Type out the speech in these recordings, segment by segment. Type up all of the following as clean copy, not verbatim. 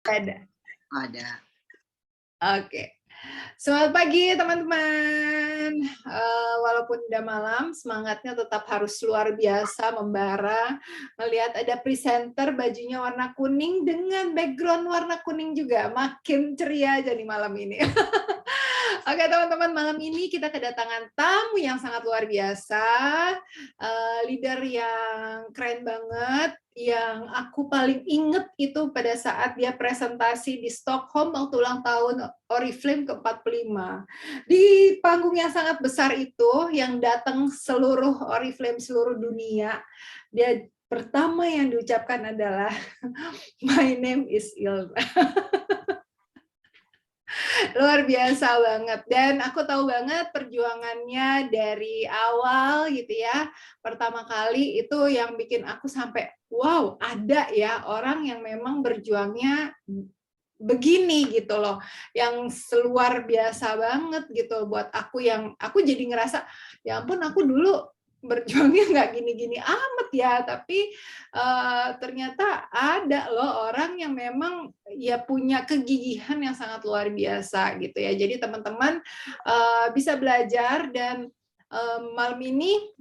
Ada. Ada. Oke. Selamat pagi teman-teman. Walaupun udah malam, semangatnya tetap harus luar biasa membara. Melihat ada presenter bajunya warna kuning dengan background warna kuning juga, makin ceria jadi malam ini. Oke teman-teman, malam ini kita kedatangan tamu yang sangat luar biasa, leader yang keren banget, yang aku paling inget itu pada saat dia presentasi di Stockholm waktu ulang tahun Oriflame ke-45. Di panggung yang sangat besar itu, yang datang seluruh Oriflame seluruh dunia, dia pertama yang diucapkan adalah my name is Ilma. Luar biasa banget, dan aku tahu banget perjuangannya dari awal gitu ya. Pertama kali itu yang bikin aku sampai wow, ada ya orang yang memang berjuangnya begini gitu loh, yang luar biasa banget gitu buat aku, yang aku jadi ngerasa ya ampun aku dulu berjuangnya nggak gini-gini amat ya, tapi ternyata ada loh orang yang memang ya punya kegigihan yang sangat luar biasa gitu ya. Jadi teman-teman bisa belajar, dan malam ini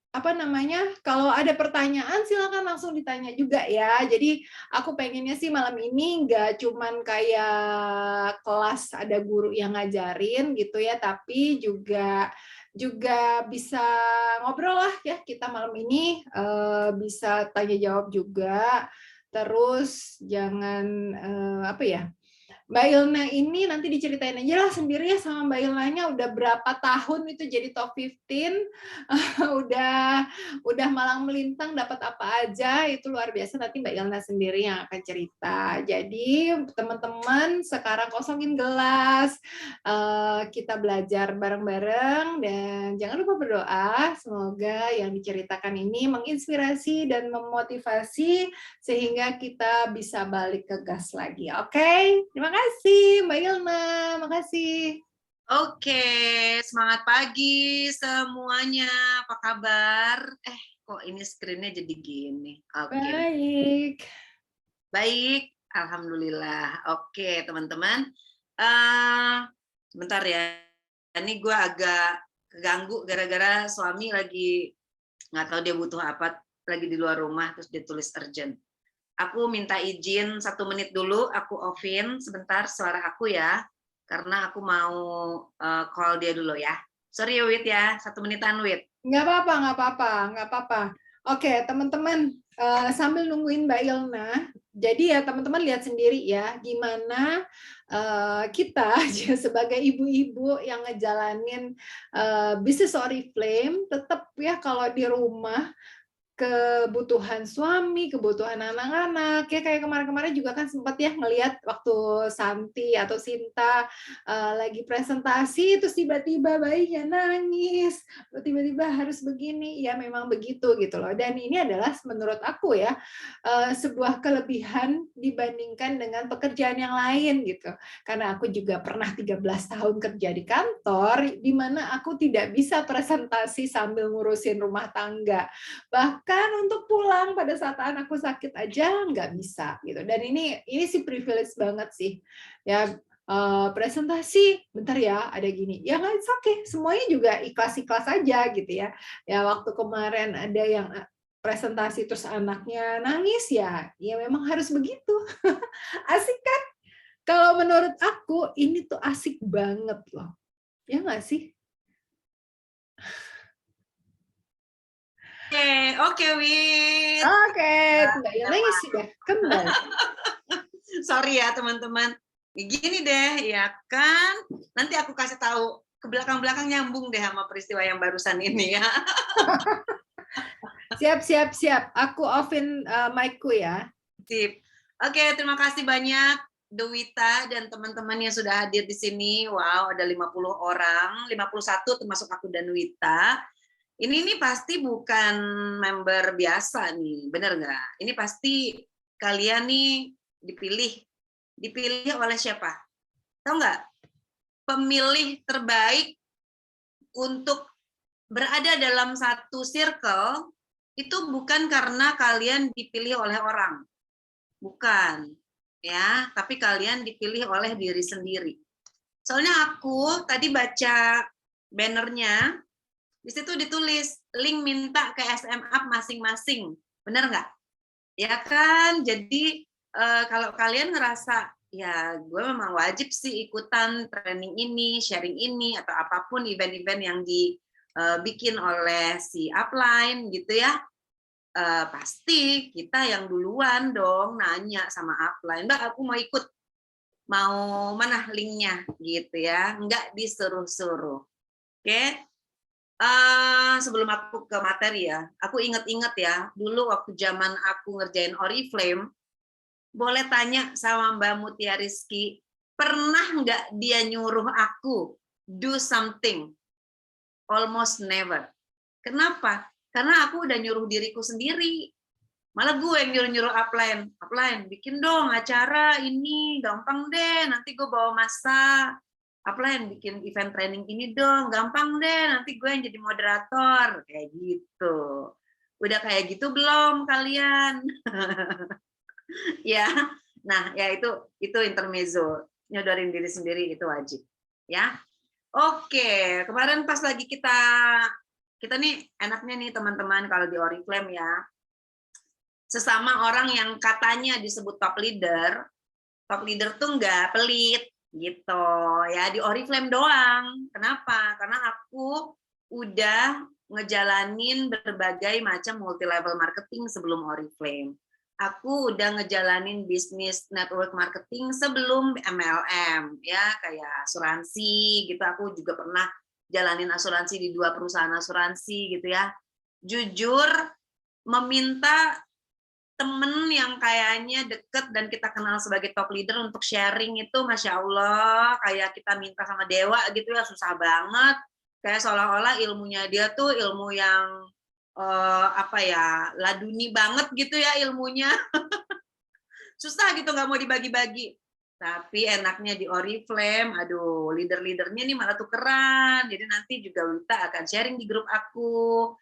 apa namanya, kalau ada pertanyaan silakan langsung ditanya juga ya. Jadi aku pengennya sih malam ini nggak cuman kayak kelas ada guru yang ngajarin gitu ya, tapi juga juga bisa ngobrol lah ya kita malam ini, bisa tanya jawab juga. Terus jangan apa ya, Mbak Ilna ini nanti diceritain aja lah sendiri ya sama Mbak Ilnanya udah berapa tahun itu jadi top 15, udah malang melintang dapat apa aja, itu luar biasa, nanti Mbak Ilna sendiri yang akan cerita. Jadi teman-teman sekarang kosongin gelas, kita belajar bareng-bareng, dan jangan lupa berdoa, semoga yang diceritakan ini menginspirasi dan memotivasi sehingga kita bisa balik ke gas lagi. Oke? Terima kasih Mbak Ilna, makasih. Oke, semangat pagi semuanya. Apa kabar? Kok ini screen-nya jadi gini? Oke. Baik. Baik, alhamdulillah. Oke, teman-teman. Sebentar ya. Ini gue agak keganggu gara-gara suami lagi nggak tahu dia butuh apa, lagi di luar rumah, terus dia tulis urgent. Aku minta izin 1 menit dulu, aku offin sebentar suara aku ya, karena aku mau call dia dulu ya. Sorry ya Wit ya, 1 menitan Wit. Nggak apa-apa, nggak apa-apa, nggak apa-apa. Oke, teman-teman, sambil nungguin Mbak Ilna, jadi ya teman-teman lihat sendiri ya, gimana kita sebagai ibu-ibu yang ngejalanin bisnis Oriflame, tetap ya kalau di rumah, kebutuhan suami, kebutuhan anak-anak, ya kayak kemarin-kemarin juga kan sempat ya ngelihat waktu Santi atau Sinta lagi presentasi, terus tiba-tiba bayinya nangis, tiba-tiba harus begini, ya memang begitu gitu loh. Dan ini adalah menurut aku ya sebuah kelebihan dibandingkan dengan pekerjaan yang lain gitu. Karena aku juga pernah 13 tahun kerja di kantor, di mana aku tidak bisa presentasi sambil ngurusin rumah tangga. Bahkan untuk pulang pada saat anakku sakit aja nggak bisa gitu. Dan ini sih privilege banget sih. Ya presentasi, bentar ya ada gini. Ya nggak, it's okay. Semuanya juga ikhlas-ikhlas aja gitu ya. Ya waktu kemarin ada yang presentasi terus anaknya nangis, ya memang harus begitu. Asik kan? Kalau menurut aku ini tuh asik banget loh. Ya nggak sih? Oke Wit. Oke, Mbak Ilna sudah kembali. Sorry ya teman-teman. Gini deh, ya kan. Nanti aku kasih tahu ke belakang-belakang nyambung deh sama peristiwa yang barusan ini ya. Siap. Aku offin mic-ku ya. Sip. Oke, terima kasih banyak Dewita dan teman-teman yang sudah hadir di sini. Wow, ada 50 orang, 51 termasuk aku dan Wita. Ini pasti bukan member biasa nih, bener nggak? Ini pasti kalian nih dipilih oleh siapa? Tahu nggak? Pemilih terbaik untuk berada dalam satu circle itu bukan karena kalian dipilih oleh orang, bukan. ya, tapi kalian dipilih oleh diri sendiri. Soalnya aku tadi baca bannernya, di situ ditulis link minta ke SM Up masing-masing, bener nggak? Ya kan, jadi kalau kalian ngerasa ya gue memang wajib sih ikutan training ini, sharing ini, atau apapun event-event yang dibikin oleh si upline gitu ya, pasti kita yang duluan dong nanya sama upline, Mbak aku mau ikut, mau mana linknya gitu ya, nggak disuruh-suruh. Oke, sebelum aku ke materi ya, aku inget-inget ya, dulu waktu zaman aku ngerjain Oriflame, boleh tanya sama Mbak Mutia Rizky, pernah nggak dia nyuruh aku do something? Almost never. Kenapa? Karena aku udah nyuruh diriku sendiri. Malah gue yang nyuruh-nyuruh upline, bikin dong acara ini, gampang deh, nanti gue bawa masa. Upline, bikin event training ini dong, gampang deh, nanti gue yang jadi moderator. Kayak gitu. Udah kayak gitu belum kalian? Ya, nah ya itu intermezzo. Nyodorin diri sendiri itu wajib. Ya, oke. Kemarin pas lagi kita nih enaknya nih teman-teman kalau di Oriflame ya, sesama orang yang katanya disebut top leader tuh nggak pelit gitu ya, di Oriflame doang. Kenapa? Karena aku udah ngejalanin berbagai macam multi level marketing sebelum Oriflame. Aku udah ngejalanin bisnis network marketing sebelum MLM ya, kayak asuransi gitu. Aku juga pernah jalanin asuransi di 2 perusahaan asuransi gitu ya. Jujur meminta temen yang kayaknya deket dan kita kenal sebagai top leader untuk sharing itu, Masya Allah, kayak kita minta sama dewa gitu ya, susah banget. Kayak seolah-olah ilmunya dia tuh ilmu yang apa ya, laduni banget gitu ya ilmunya. Susah gitu, nggak mau dibagi-bagi. Tapi enaknya di Oriflame, aduh, leader-leadernya nih malah tukeran. Jadi nanti juga Wita akan sharing di grup aku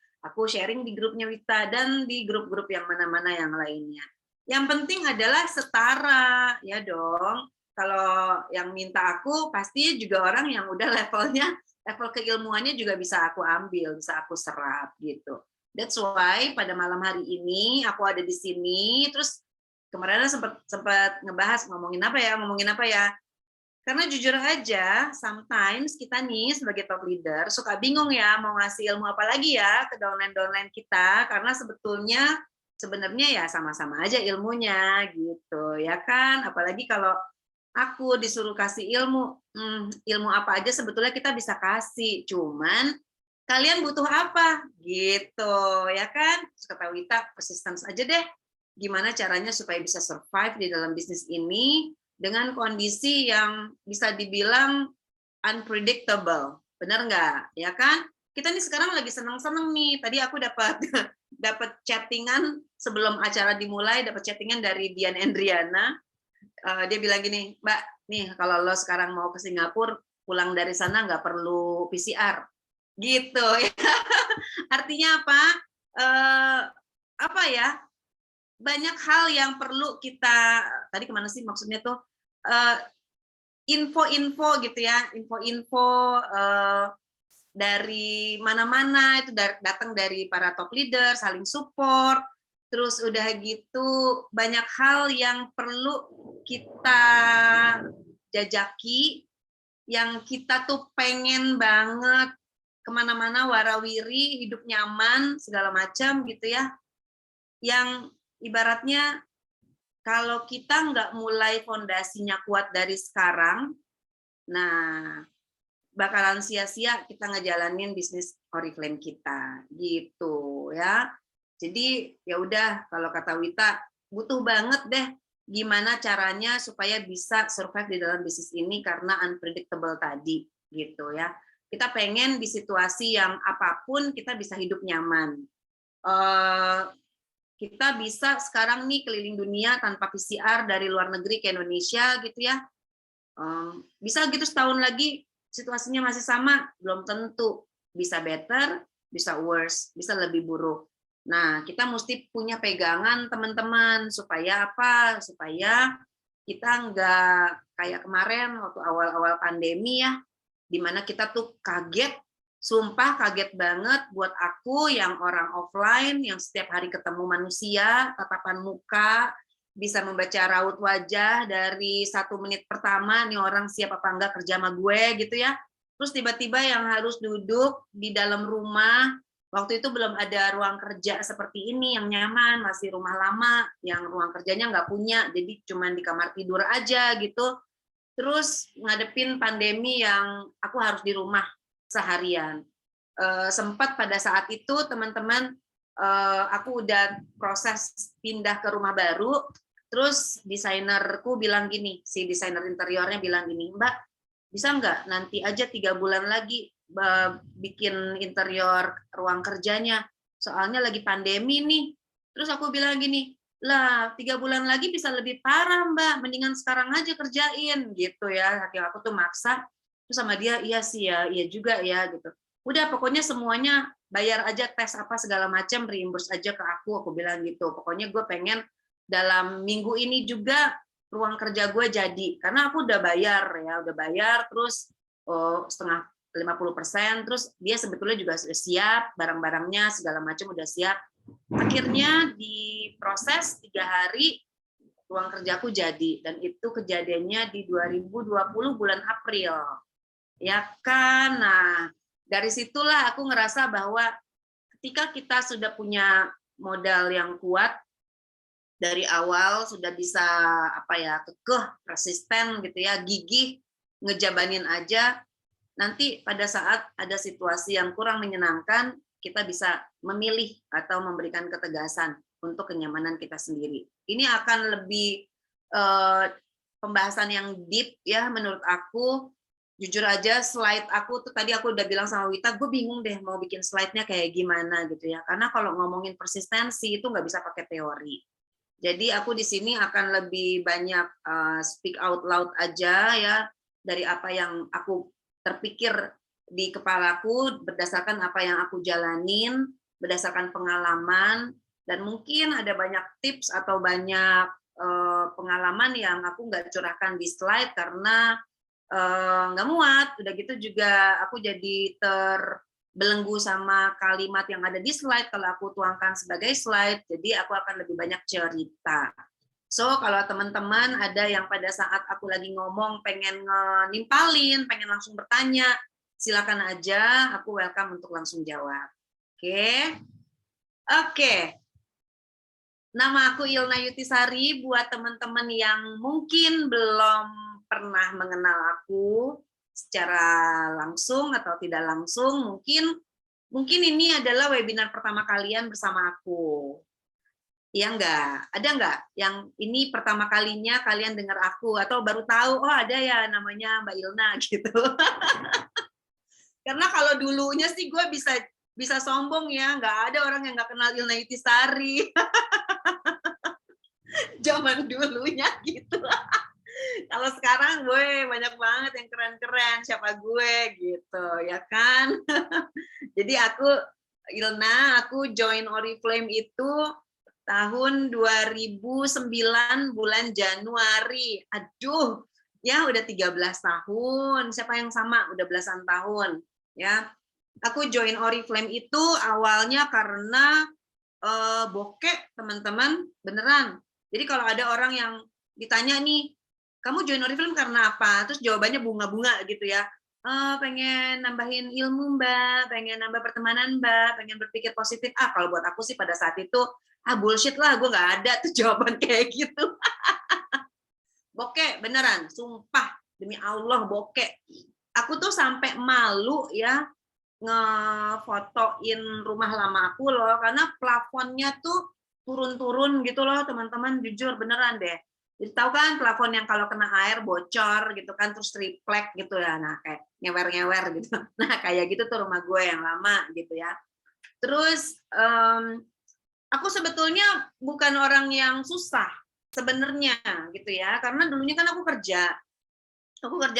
sharing di grupnya Wita, dan di grup-grup yang mana-mana yang lainnya. Yang penting adalah setara, ya dong. Kalau yang minta aku, pasti juga orang yang udah level keilmuannya juga bisa aku ambil, bisa aku serap gitu. That's why pada malam hari ini aku ada di sini, terus kemarin sempat ngebahas ngomongin apa ya. Karena jujur aja, sometimes kita nih sebagai top leader suka bingung ya mau ngasih ilmu apa lagi ya ke downline-downline kita, karena sebenarnya ya sama-sama aja ilmunya gitu ya kan. Apalagi kalau aku disuruh kasih ilmu, ilmu apa aja sebetulnya kita bisa kasih, cuman kalian butuh apa gitu ya kan. Terus kata Wita, persistence aja deh, gimana caranya supaya bisa survive di dalam bisnis ini dengan kondisi yang bisa dibilang unpredictable, benar nggak? Ya kan? Kita nih sekarang lagi seneng-seneng nih. Tadi aku dapat dapat chattingan sebelum acara dimulai, dapat chattingan dari Dian Endriana. Dia bilang gini, Mbak, nih kalau lo sekarang mau ke Singapura, pulang dari sana nggak perlu PCR, gitu. Artinya apa? Apa ya? Banyak hal yang perlu kita, tadi kemana sih maksudnya tuh, info-info gitu ya, info-info dari mana-mana itu datang dari para top leader, saling support, terus udah gitu banyak hal yang perlu kita jajaki, yang kita tuh pengen banget kemana-mana warawiri, hidup nyaman, segala macam gitu ya, yang ibaratnya kalau kita nggak mulai fondasinya kuat dari sekarang, nah bakalan sia-sia kita ngejalanin bisnis Oriflame kita, gitu ya. Jadi ya udah, kalau kata Wita, butuh banget deh gimana caranya supaya bisa survive di dalam bisnis ini karena unpredictable tadi, gitu ya. Kita pengen di situasi yang apapun kita bisa hidup nyaman. Kita bisa sekarang nih keliling dunia tanpa PCR dari luar negeri ke Indonesia gitu ya. Bisa gitu setahun lagi situasinya masih sama, belum tentu. Bisa better, bisa worse, bisa lebih buruk. Nah, kita mesti punya pegangan teman-teman supaya apa? Supaya kita nggak kayak kemarin waktu awal-awal pandemi ya, di mana kita tuh kaget, sumpah kaget banget buat aku yang orang offline, yang setiap hari ketemu manusia, tatapan muka, bisa membaca raut wajah dari 1 menit pertama, nih orang siap apa enggak kerja sama gue gitu ya. Terus tiba-tiba yang harus duduk di dalam rumah, waktu itu belum ada ruang kerja seperti ini yang nyaman, masih rumah lama, yang ruang kerjanya nggak punya, jadi cuma di kamar tidur aja gitu. Terus ngadepin pandemi yang aku harus di rumah seharian. Sempat pada saat itu teman-teman, aku udah proses pindah ke rumah baru, terus desainerku bilang gini, si desainer interiornya bilang gini, Mbak, bisa nggak nanti aja 3 bulan lagi bikin interior ruang kerjanya, soalnya lagi pandemi nih. Terus aku bilang gini, lah 3 bulan lagi bisa lebih parah Mbak, mendingan sekarang aja kerjain gitu ya. Akhirnya aku tuh maksa, terus sama dia, iya sih ya, iya juga ya gitu. Udah pokoknya semuanya bayar aja, tes apa segala macam, reimburse aja ke aku bilang gitu. Pokoknya gue pengen dalam minggu ini juga ruang kerja gue jadi, karena aku udah bayar terus setengah 50%, terus dia sebetulnya juga sudah siap, barang-barangnya segala macam udah siap. Akhirnya diproses 3 hari, ruang kerjaku jadi, dan itu kejadiannya di 2020 bulan April. Ya kan? Nah, dari situlah aku ngerasa bahwa ketika kita sudah punya modal yang kuat, dari awal sudah bisa kekeh, persisten gitu ya, gigih, ngejabanin aja, nanti pada saat ada situasi yang kurang menyenangkan, kita bisa memilih atau memberikan ketegasan untuk kenyamanan kita sendiri. Ini akan lebih pembahasan yang deep ya menurut aku. Jujur aja slide aku tuh tadi aku udah bilang sama Wita, gue bingung deh mau bikin slide-nya kayak gimana gitu ya. Karena kalau ngomongin persistensi itu nggak bisa pakai teori. Jadi aku di sini akan lebih banyak speak out loud aja ya, dari apa yang aku terpikir di kepalaku berdasarkan apa yang aku jalanin, berdasarkan pengalaman, dan mungkin ada banyak tips atau banyak pengalaman yang aku nggak curahkan di slide karena nggak muat. Udah gitu juga aku jadi terbelenggu sama kalimat yang ada di slide kalau aku tuangkan sebagai slide, jadi aku akan lebih banyak cerita. So, kalau teman-teman ada yang pada saat aku lagi ngomong pengen nimpalin, pengen langsung bertanya, silakan aja, aku welcome untuk langsung jawab. Oke. Oke. Nama aku Ilna Yutisari, buat teman-teman yang mungkin belum pernah mengenal aku secara langsung atau tidak langsung, mungkin ini adalah webinar pertama kalian bersama aku. Iya enggak? Ada enggak yang ini pertama kalinya kalian dengar aku atau baru tahu, oh ada ya namanya Mbak Ilna gitu. Karena kalau dulunya sih gue bisa sombong ya, nggak ada orang yang nggak kenal Ilna Yutisari. Zaman dulunya gitu. Kalau sekarang gue banyak banget yang keren-keren, siapa gue gitu, ya kan? Jadi aku Ilna, aku join Oriflame itu tahun 2009 bulan Januari. Aduh, ya udah 13 tahun. Siapa yang sama? Udah belasan tahun, ya. Aku join Oriflame itu awalnya karena bokeh, teman-teman, beneran. Jadi kalau ada orang yang ditanya nih, kamu join Oriflame karena apa? Terus jawabannya bunga-bunga gitu ya. Pengen nambahin ilmu Mbak, pengen nambah pertemanan Mbak, pengen berpikir positif. Kalau buat aku sih pada saat itu, bullshit lah, gue nggak ada tuh jawaban kayak gitu. Bokeh, beneran, sumpah, demi Allah bokeh. Aku tuh sampai malu ya, ngefotoin rumah lama aku loh, karena plafonnya tuh turun-turun gitu loh teman-teman, jujur beneran deh. Jadi tahu kan plafon yang kalau kena air bocor gitu kan, terus triplek gitu ya, nah kayak ngewer-ngewer gitu. Nah kayak gitu tuh rumah gue yang lama gitu ya. Terus aku sebetulnya bukan orang yang susah sebenarnya gitu ya, karena dulunya kan aku kerja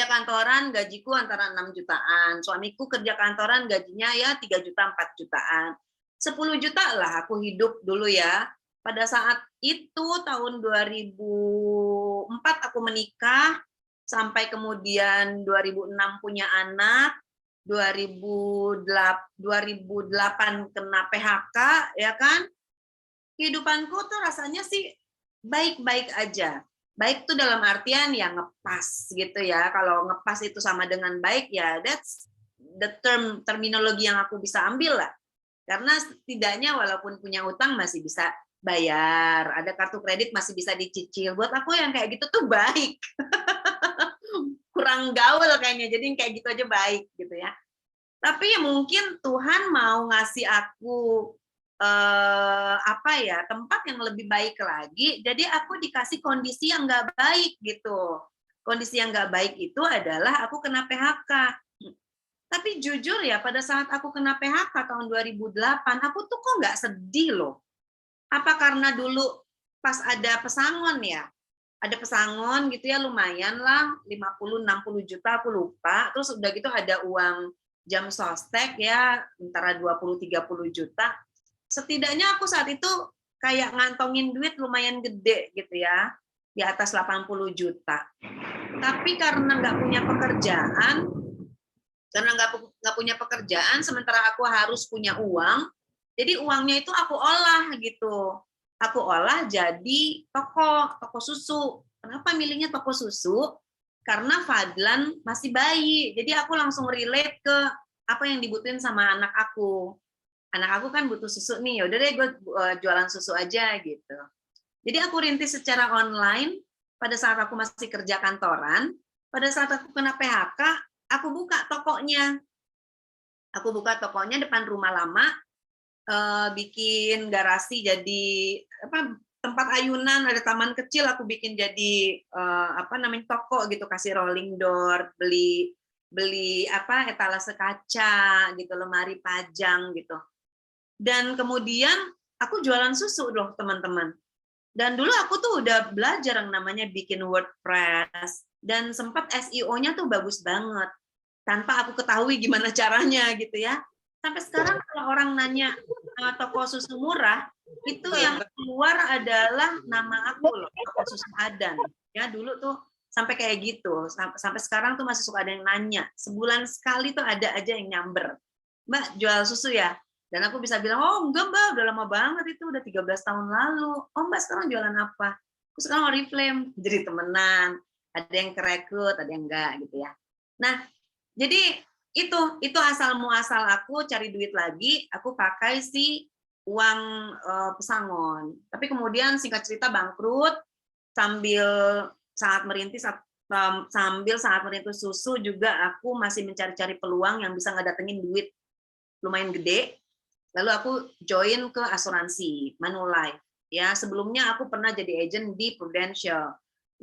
kantoran, gajiku antara 6 jutaan. Suamiku kerja kantoran, gajinya ya 3 juta, 4 jutaan. 10 juta lah aku hidup dulu ya. Pada saat itu tahun 2000 2004 aku menikah, sampai kemudian 2006 punya anak, 2008 kena PHK, ya kan? Kehidupanku tuh rasanya sih baik-baik aja. Baik tuh dalam artian ya ngepas gitu ya. Kalau ngepas itu sama dengan baik ya that's the terminologi yang aku bisa ambil lah. Karena setidaknya walaupun punya utang masih bisa bayar, ada kartu kredit masih bisa dicicil. Buat aku yang kayak gitu tuh baik. Kurang gaul kayaknya, jadi kayak gitu aja baik gitu ya. Tapi mungkin Tuhan mau ngasih aku tempat yang lebih baik lagi. Jadi aku dikasih kondisi yang nggak baik gitu. Kondisi yang nggak baik itu adalah aku kena PHK. Tapi jujur ya, pada saat aku kena PHK tahun 2008, aku tuh kok nggak sedih loh. Apa karena dulu pas ada pesangon ya? Ada pesangon gitu ya, lumayan lah, 50-60 juta, aku lupa. Terus udah gitu ada uang jam sostek ya, antara 20-30 juta. Setidaknya aku saat itu kayak ngantongin duit lumayan gede gitu ya, di atas 80 juta. Tapi karena nggak punya pekerjaan, sementara aku harus punya uang, jadi uangnya itu aku olah gitu. Aku olah jadi toko susu. Kenapa milihnya toko susu? Karena Fadlan masih bayi, jadi aku langsung relate ke apa yang dibutuhin sama anak aku. Anak aku kan butuh susu nih, yaudah deh gue jualan susu aja gitu. Jadi aku rintis secara online pada saat aku masih kerja kantoran. Pada saat aku kena PHK, aku buka tokonya. Aku buka tokonya depan rumah lama, bikin garasi jadi tempat ayunan, ada taman kecil, aku bikin jadi toko gitu, kasih rolling door, beli etalase kaca gitu, lemari pajang gitu. Dan kemudian aku jualan susu loh teman-teman. Dan dulu aku tuh udah belajar yang namanya bikin WordPress, dan sempat SEO-nya tuh bagus banget tanpa aku ketahui gimana caranya gitu ya. Sampai sekarang kalau orang nanya toko susu murah, itu yang keluar adalah nama aku loh, toko susu Adan. Ya dulu tuh sampai kayak gitu. Sampai sekarang tuh masih suka ada yang nanya. Sebulan sekali tuh ada aja yang nyamber. Mbak, jual susu ya? Dan aku bisa bilang, oh enggak Mbak, udah lama banget itu, udah 13 tahun lalu. Oh Mbak, sekarang jualan apa? Aku sekarang Oriflame, jadi temenan. Ada yang kerekrut, ada yang enggak gitu ya. Nah, jadi itu asal muasal aku cari duit lagi, aku pakai si uang pesangon. Tapi kemudian singkat cerita bangkrut, sambil saat merintis susu juga aku masih mencari-cari peluang yang bisa ngedatengin duit lumayan gede. Lalu aku join ke asuransi Manulife. Ya, sebelumnya aku pernah jadi agent di Prudential.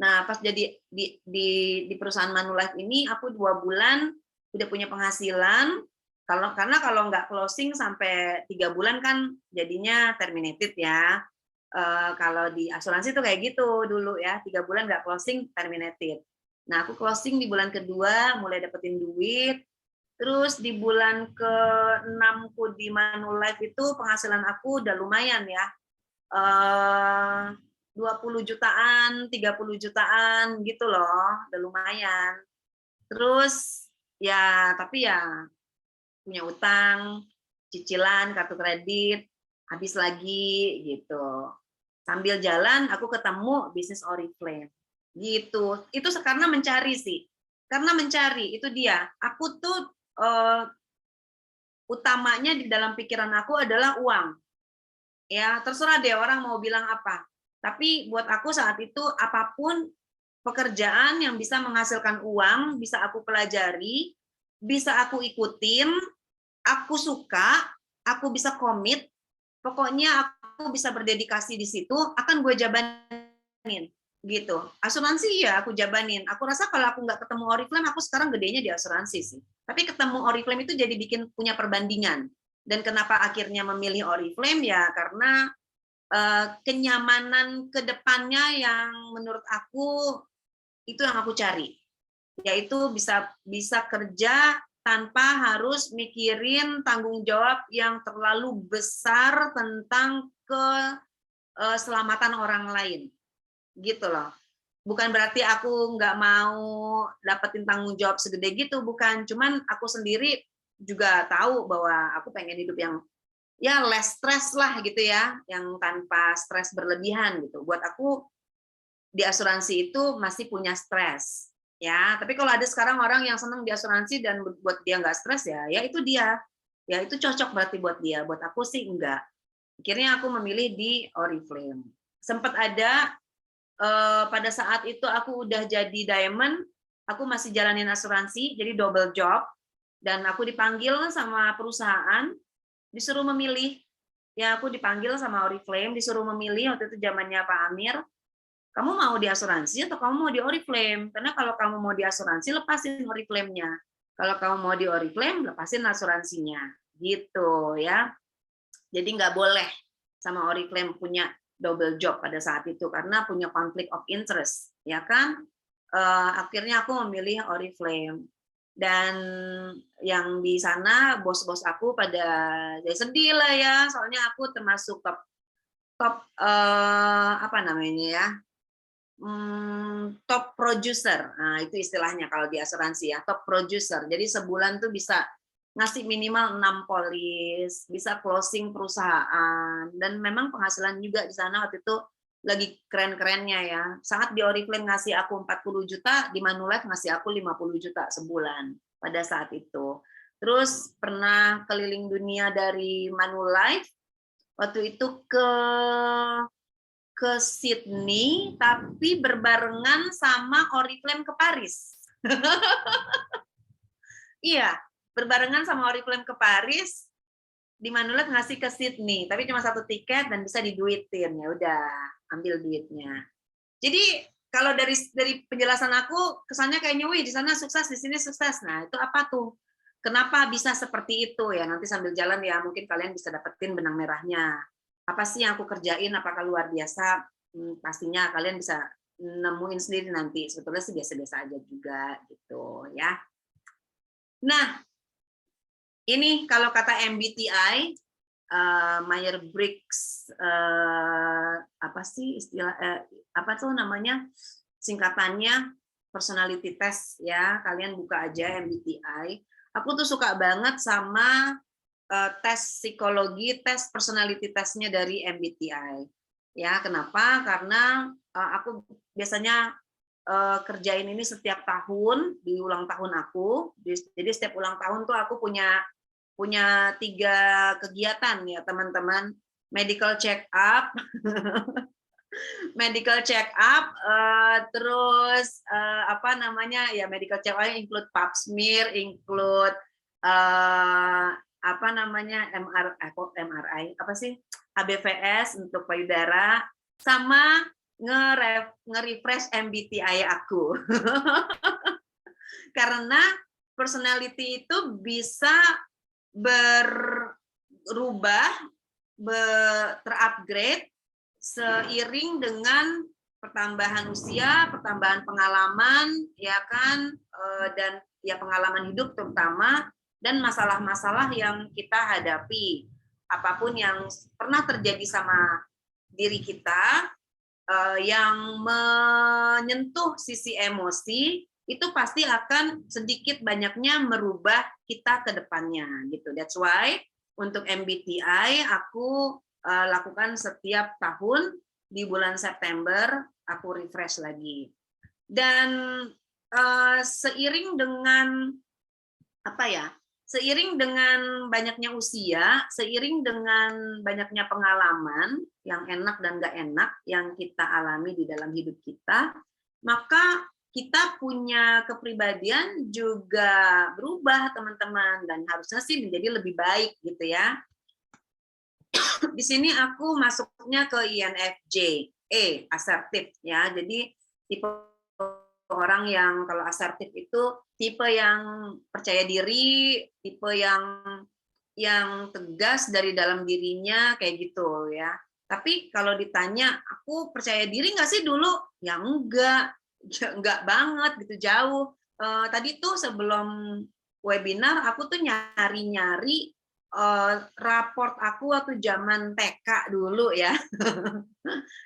Nah, pas jadi di perusahaan Manulife ini, aku 2 bulan udah punya penghasilan. Karena kalau nggak closing sampai 3 bulan kan jadinya terminated ya. Kalau di asuransi tuh kayak gitu dulu ya, 3 bulan nggak closing terminated. Nah, aku closing di bulan kedua, mulai dapetin duit. Terus di bulan ke-6 di Manulife itu penghasilan aku udah lumayan ya. 20 jutaan, 30 jutaan gitu loh, udah lumayan. Terus ya, tapi ya punya utang, cicilan, kartu kredit, habis lagi gitu. Sambil jalan aku ketemu bisnis Oriflame. Gitu. Itu karena mencari sih. Karena mencari, itu dia. Aku tuh utamanya di dalam pikiran aku adalah uang. Ya, terserah deh orang mau bilang apa. Tapi buat aku saat itu apapun pekerjaan yang bisa menghasilkan uang, bisa aku pelajari, bisa aku ikutin, aku suka, aku bisa komit, pokoknya aku bisa berdedikasi di situ, akan gue jabanin. Gitu. Asuransi ya aku jabanin. Aku rasa kalau aku nggak ketemu Oriflame, aku sekarang gedenya di asuransi sih. Tapi ketemu Oriflame itu jadi bikin punya perbandingan. Dan kenapa akhirnya memilih Oriflame ya karena kenyamanan ke depannya yang menurut aku itu yang aku cari. Yaitu bisa kerja tanpa harus mikirin tanggung jawab yang terlalu besar tentang keselamatan orang lain. Gitu loh. bukan berarti aku nggak mau dapetin tanggung jawab segede gitu, bukan. Cuman aku sendiri juga tahu bahwa aku pengen hidup yang ya less stress lah gitu ya, yang tanpa stres berlebihan gitu. Buat aku di asuransi itu masih punya stres ya. Tapi kalau ada sekarang orang yang senang di asuransi dan buat dia nggak stres ya itu dia. Ya itu cocok berarti buat dia. Buat aku sih enggak. Akhirnya aku memilih di Oriflame. Sempat ada pada saat itu aku udah jadi diamond, aku masih jalanin asuransi, jadi double job, dan aku dipanggil sama perusahaan, disuruh memilih. Ya aku dipanggil sama Oriflame, disuruh memilih waktu itu zamannya Pak Amir. Kamu mau di asuransi atau kamu mau di Oriflame? Karena kalau kamu mau di asuransi, lepasin Oriflame-nya. Kalau kamu mau di Oriflame, lepasin asuransinya. Gitu ya. Jadi nggak boleh sama Oriflame punya double job pada saat itu karena punya conflict of interest, ya kan? Akhirnya aku memilih Oriflame dan yang di sana bos-bos aku pada ya sedih lah ya, soalnya aku termasuk top apa namanya ya, top producer. Nah itu istilahnya kalau di asuransi ya, top producer. Jadi sebulan tuh bisa ngasih minimal 6 polis, bisa closing perusahaan, dan memang penghasilan juga di sana waktu itu lagi keren-kerennya ya. Saat di Oriflame ngasih aku 40 juta, di Manulife ngasih aku 50 juta sebulan pada saat itu. Terus pernah keliling dunia dari Manulife, waktu itu ke Sydney, tapi berbarengan sama Oriflame ke Paris. Iya, berbarengan sama Oriflame ke Paris, di Manulife ngasih ke Sydney, tapi cuma 1 tiket dan bisa diduitin. Ya udah, ambil duitnya. Jadi kalau dari penjelasan aku kesannya kayaknya wih di sana sukses, di sini sukses. Nah, itu apa tuh? Kenapa bisa seperti itu ya? Nanti sambil jalan ya mungkin kalian bisa dapetin benang merahnya. Apa sih yang aku kerjain? Apakah luar biasa? Pastinya kalian bisa nemuin sendiri nanti. Sebetulnya sih biasa-biasa aja juga gitu ya. Nah, ini kalau kata MBTI, Myers-Briggs, apa sih istilah, apa tuh namanya, singkatannya personality test ya, kalian buka aja MBTI. Aku tuh suka banget sama tes psikologi, tes personality testnya dari MBTI. Ya, kenapa? Karena aku biasanya kerjain ini setiap tahun di ulang tahun aku. Jadi setiap ulang tahun tuh aku punya 3 kegiatan ya teman-teman. Medical check up, medical check up, terus apa namanya ya medical check up include pap smear, include apa namanya MRI apa sih HBVS untuk payudara, sama nge-refresh MBTI aku. Karena personality itu bisa berubah, terupgrade seiring dengan pertambahan usia, pertambahan pengalaman, ya kan, dan ya pengalaman hidup terutama, dan masalah-masalah yang kita hadapi. Apapun yang pernah terjadi sama diri kita, yang menyentuh sisi emosi, itu pasti akan sedikit banyaknya merubah kita ke depannya gitu. That's why untuk MBTI aku lakukan setiap tahun di bulan September aku refresh lagi. Dan seiring dengan apa ya? Seiring dengan banyaknya usia, seiring dengan banyaknya pengalaman yang enak dan nggak enak yang kita alami di dalam hidup kita, maka kita punya kepribadian juga berubah, teman-teman, dan harusnya sih menjadi lebih baik gitu ya. Di sini aku masuknya ke INFJ, asertif ya. Jadi tipe orang yang kalau asertif itu tipe yang percaya diri, tipe yang tegas dari dalam dirinya kayak gitu ya. Tapi kalau ditanya, aku percaya diri nggak sih dulu? Ya enggak banget gitu, jauh. Tadi tuh sebelum webinar aku tuh nyari-nyari raport aku waktu zaman TK dulu ya.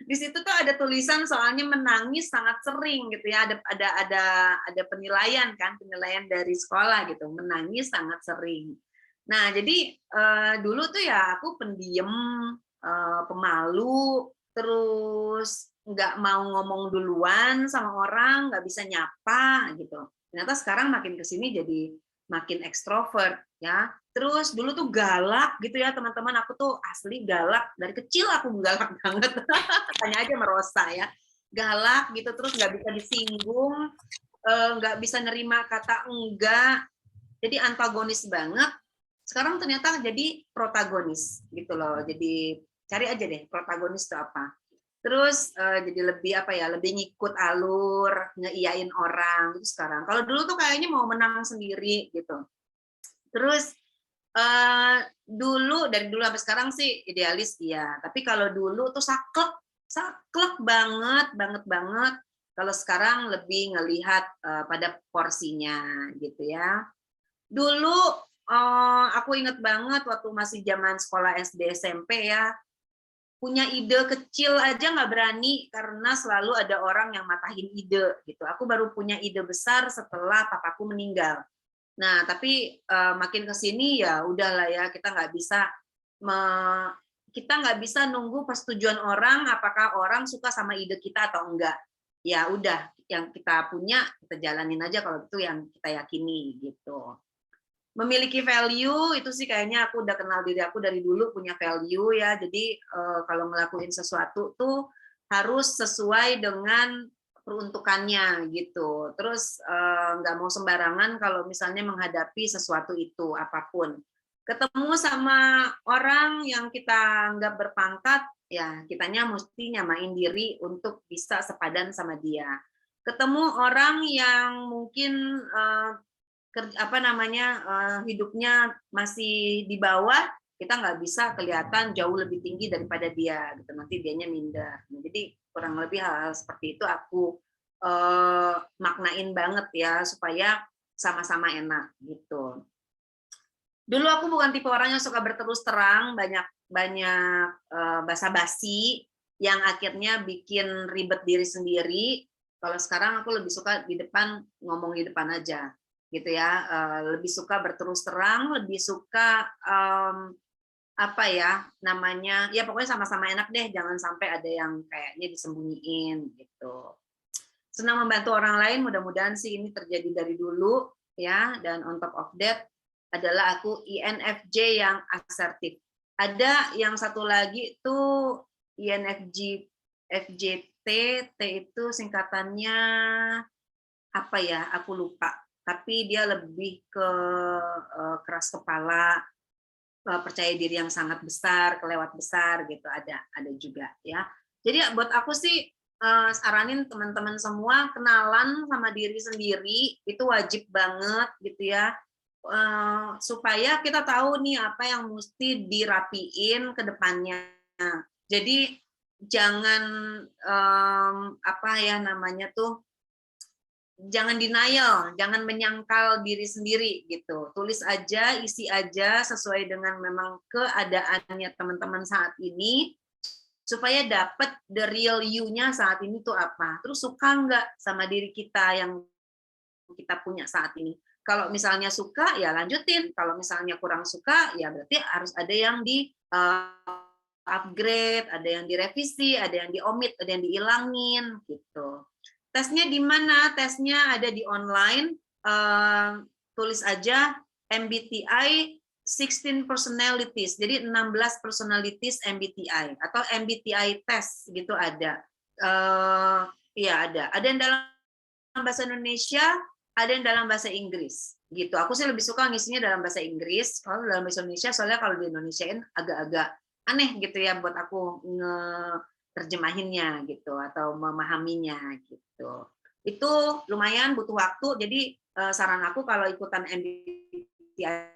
Di situ tuh ada tulisan soalnya menangis sangat sering gitu ya. Ada penilaian kan, penilaian dari sekolah gitu. Menangis sangat sering. Nah, jadi dulu tuh ya aku pendiam, pemalu, terus nggak mau ngomong duluan sama orang, nggak bisa nyapa gitu. Ternyata sekarang makin kesini jadi makin ekstrovert ya. Terus dulu tuh galak gitu ya teman-teman, aku tuh asli galak dari kecil, aku galak banget. Tanya aja sama Rosa ya, galak gitu, terus nggak bisa disinggung, nggak bisa nerima kata enggak, jadi antagonis banget. Sekarang ternyata jadi protagonis gitu loh. Jadi cari aja deh protagonis itu apa. Terus jadi lebih apa ya, lebih ngikut alur, ngeiyain orang gitu sekarang. Kalau dulu tuh kayaknya mau menang sendiri gitu. Terus dulu, dari dulu sampai sekarang sih idealis iya, tapi kalau dulu tuh saklek banget banget banget. Kalau sekarang lebih ngelihat pada porsinya gitu ya. Dulu aku inget banget waktu masih zaman sekolah SD SMP ya, punya ide kecil aja nggak berani karena selalu ada orang yang matahin ide gitu. Aku baru punya ide besar setelah papaku meninggal. Nah, tapi makin ke sini ya udahlah ya, kita nggak bisa nunggu persetujuan orang apakah orang suka sama ide kita atau enggak. Ya udah, yang kita punya kita jalanin aja kalau itu yang kita yakini gitu. Memiliki value itu sih kayaknya aku udah kenal diri aku dari dulu punya value ya. Jadi kalau ngelakuin sesuatu tuh harus sesuai dengan peruntukannya gitu. Terus nggak mau sembarangan kalau misalnya menghadapi sesuatu itu apapun. Ketemu sama orang yang kita anggap berpangkat, ya kitanya mesti nyamain diri untuk bisa sepadan sama dia. Ketemu orang yang mungkin hidupnya masih di bawah, kita nggak bisa kelihatan jauh lebih tinggi daripada dia gitu, nanti dianya minder. Jadi kurang lebih hal-hal seperti itu aku maknain banget ya supaya sama-sama enak gitu. Dulu aku bukan tipe orang yang suka berterus terang, banyak basa-basi yang akhirnya bikin ribet diri sendiri. Kalau sekarang aku lebih suka di depan, ngomong di depan aja gitu ya. Lebih suka berterus terang, lebih suka ya pokoknya sama-sama enak deh, jangan sampai ada yang kayaknya disembunyiin gitu. Senang membantu orang lain, mudah-mudahan sih ini terjadi dari dulu ya. Dan on top of that adalah aku INFJ yang asertif. Ada yang satu lagi tuh INFJ FJT, T itu singkatannya apa ya? Aku lupa. Tapi dia lebih ke keras kepala, percaya diri yang sangat besar, kelewat besar gitu, ada juga ya. Jadi buat aku sih saranin teman-teman semua kenalan sama diri sendiri, itu wajib banget gitu ya. Supaya kita tahu nih apa yang mesti dirapiin ke depannya. Jadi jangan jangan denial, jangan menyangkal diri sendiri gitu. Tulis aja, isi aja sesuai dengan memang keadaannya teman-teman saat ini, supaya dapat the real you-nya saat ini tuh apa. Terus suka nggak sama diri kita yang kita punya saat ini. Kalau misalnya suka, ya lanjutin. Kalau misalnya kurang suka, ya berarti harus ada yang di upgrade, ada yang direvisi, ada yang diomit, ada yang dihilangin gitu. Tesnya di mana? Tesnya ada di online. Tulis aja MBTI 16 personalities. Jadi 16 personalities MBTI atau MBTI test gitu ada. Iya ada. Ada yang dalam bahasa Indonesia, ada yang dalam bahasa Inggris gitu. Aku sih lebih suka ngisinya dalam bahasa Inggris. Kalau dalam bahasa Indonesia, soalnya kalau di Indonesiain agak-agak aneh gitu ya buat aku terjemahinnya gitu atau memahaminya gitu. Itu lumayan butuh waktu. Jadi saran aku kalau ikutan MBTI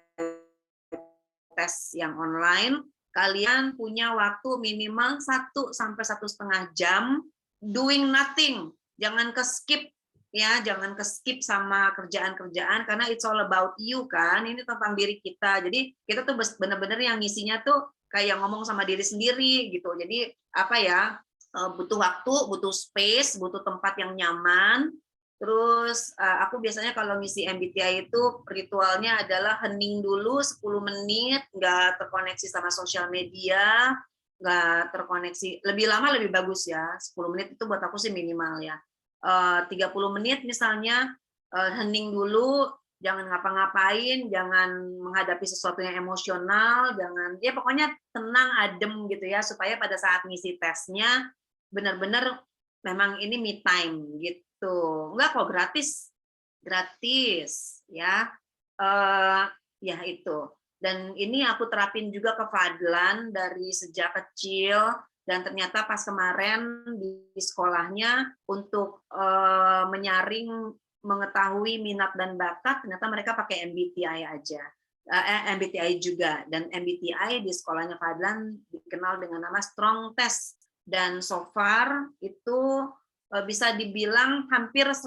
tes yang online, kalian punya waktu minimal 1 sampai 1,5 jam doing nothing. Jangan ke skip ya, jangan ke-skip sama kerjaan-kerjaan karena it's all about you kan, ini tentang diri kita. Jadi kita tuh bener-bener yang ngisinya tuh kayak ngomong sama diri sendiri gitu. Jadi apa ya, butuh waktu, butuh space, butuh tempat yang nyaman. Terus aku biasanya kalau ngisi MBTI itu ritualnya adalah hening dulu 10 menit, nggak terkoneksi sama sosial media, nggak terkoneksi. Lebih lama lebih bagus ya, 10 menit itu buat aku sih minimal ya. 30 menit misalnya, hening dulu, jangan ngapa-ngapain, jangan menghadapi sesuatu yang emosional, jangan ya pokoknya tenang, adem gitu ya, supaya pada saat ngisi tesnya benar-benar memang ini me time gitu. Enggak kok, gratis, gratis ya. Ya itu. Dan ini aku terapin juga ke Fadlan dari sejak kecil. Dan ternyata pas kemarin di sekolahnya untuk menyaring mengetahui minat dan bakat, ternyata mereka pakai MBTI aja. MBTI juga. Dan MBTI di sekolahnya Fadlan dikenal dengan nama Strong Test. Dan so far itu bisa dibilang hampir 100%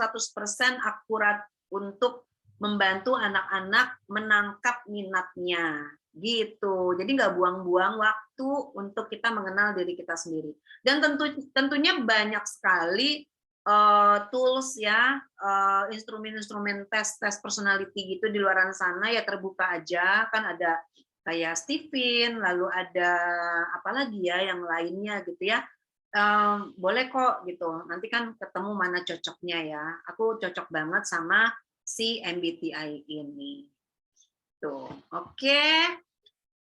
akurat untuk membantu anak-anak menangkap minatnya. Gitu. Jadi nggak buang-buang waktu untuk kita mengenal diri kita sendiri. Dan tentunya banyak sekali tools ya, instrumen-instrumen tes personality gitu di luar sana ya, terbuka aja kan, ada kayak Stephen, lalu ada apa lagi ya yang lainnya gitu ya. Boleh kok gitu. Nanti kan ketemu mana cocoknya ya. Aku cocok banget sama si MBTI ini. Tuh, oke.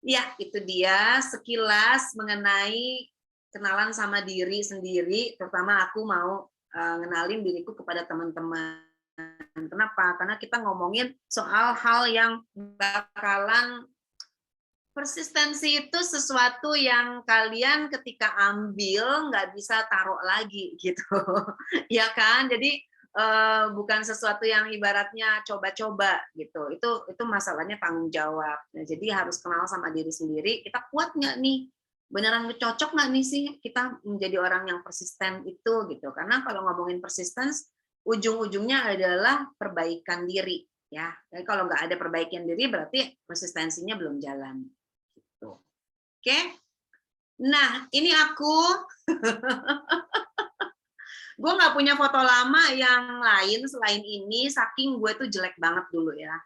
Ya, itu dia sekilas mengenai kenalan sama diri sendiri, terutama aku mau ngenalin diriku kepada teman-teman. Kenapa? Karena kita ngomongin soal hal yang bakalan persistensi itu sesuatu yang kalian ketika ambil nggak bisa taruh lagi gitu, ya kan? Jadi bukan sesuatu yang ibaratnya coba-coba gitu. Itu masalahnya tanggung jawab. Nah, jadi harus kenal sama diri sendiri. Kita kuat nggak nih? Beneran cocok nggak nih sih kita menjadi orang yang persisten itu gitu? Karena kalau ngomongin persistence, ujung-ujungnya adalah perbaikan diri ya. Jadi kalau nggak ada perbaikan diri berarti persistensinya belum jalan. Gitu. Oke? Nah, ini aku. Gue nggak punya foto lama yang lain selain ini, saking gue tuh jelek banget dulu ya,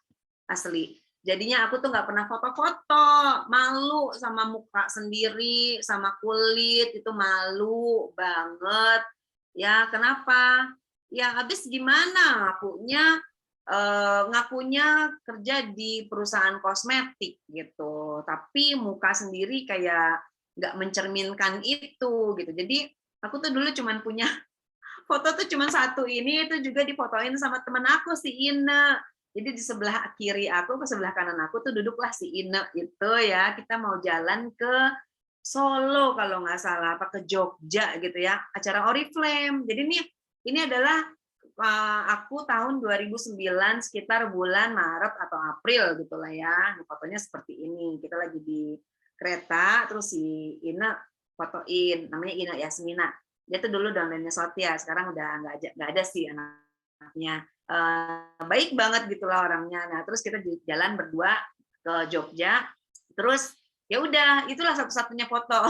asli. Jadinya aku tuh nggak pernah foto-foto, malu sama muka sendiri, sama kulit, itu malu banget. Ya, kenapa? Ya, habis gimana ngakunya kerja di perusahaan kosmetik gitu, tapi muka sendiri kayak nggak mencerminkan itu gitu. Jadi aku tuh dulu cuman punya foto tuh cuma satu ini, itu juga difotoin sama temen aku si Ine. Jadi di sebelah kiri aku, ke sebelah kanan aku tuh duduklah si Ine itu ya. Kita mau jalan ke Solo kalau nggak salah, apa ke Jogja gitu ya, acara Oriflame. Jadi ini adalah aku tahun 2009 sekitar bulan Maret atau April gitulah ya. Fotonya seperti ini. Kita lagi di kereta, terus si Ine fotoin, namanya Ine Yasmina. Dia tuh dulu downline-nya Sotia, sekarang udah nggak ada sih anaknya. Baik banget gitulah orangnya. Nah, terus kita jalan berdua ke Jogja, terus ya udah itulah satu-satunya foto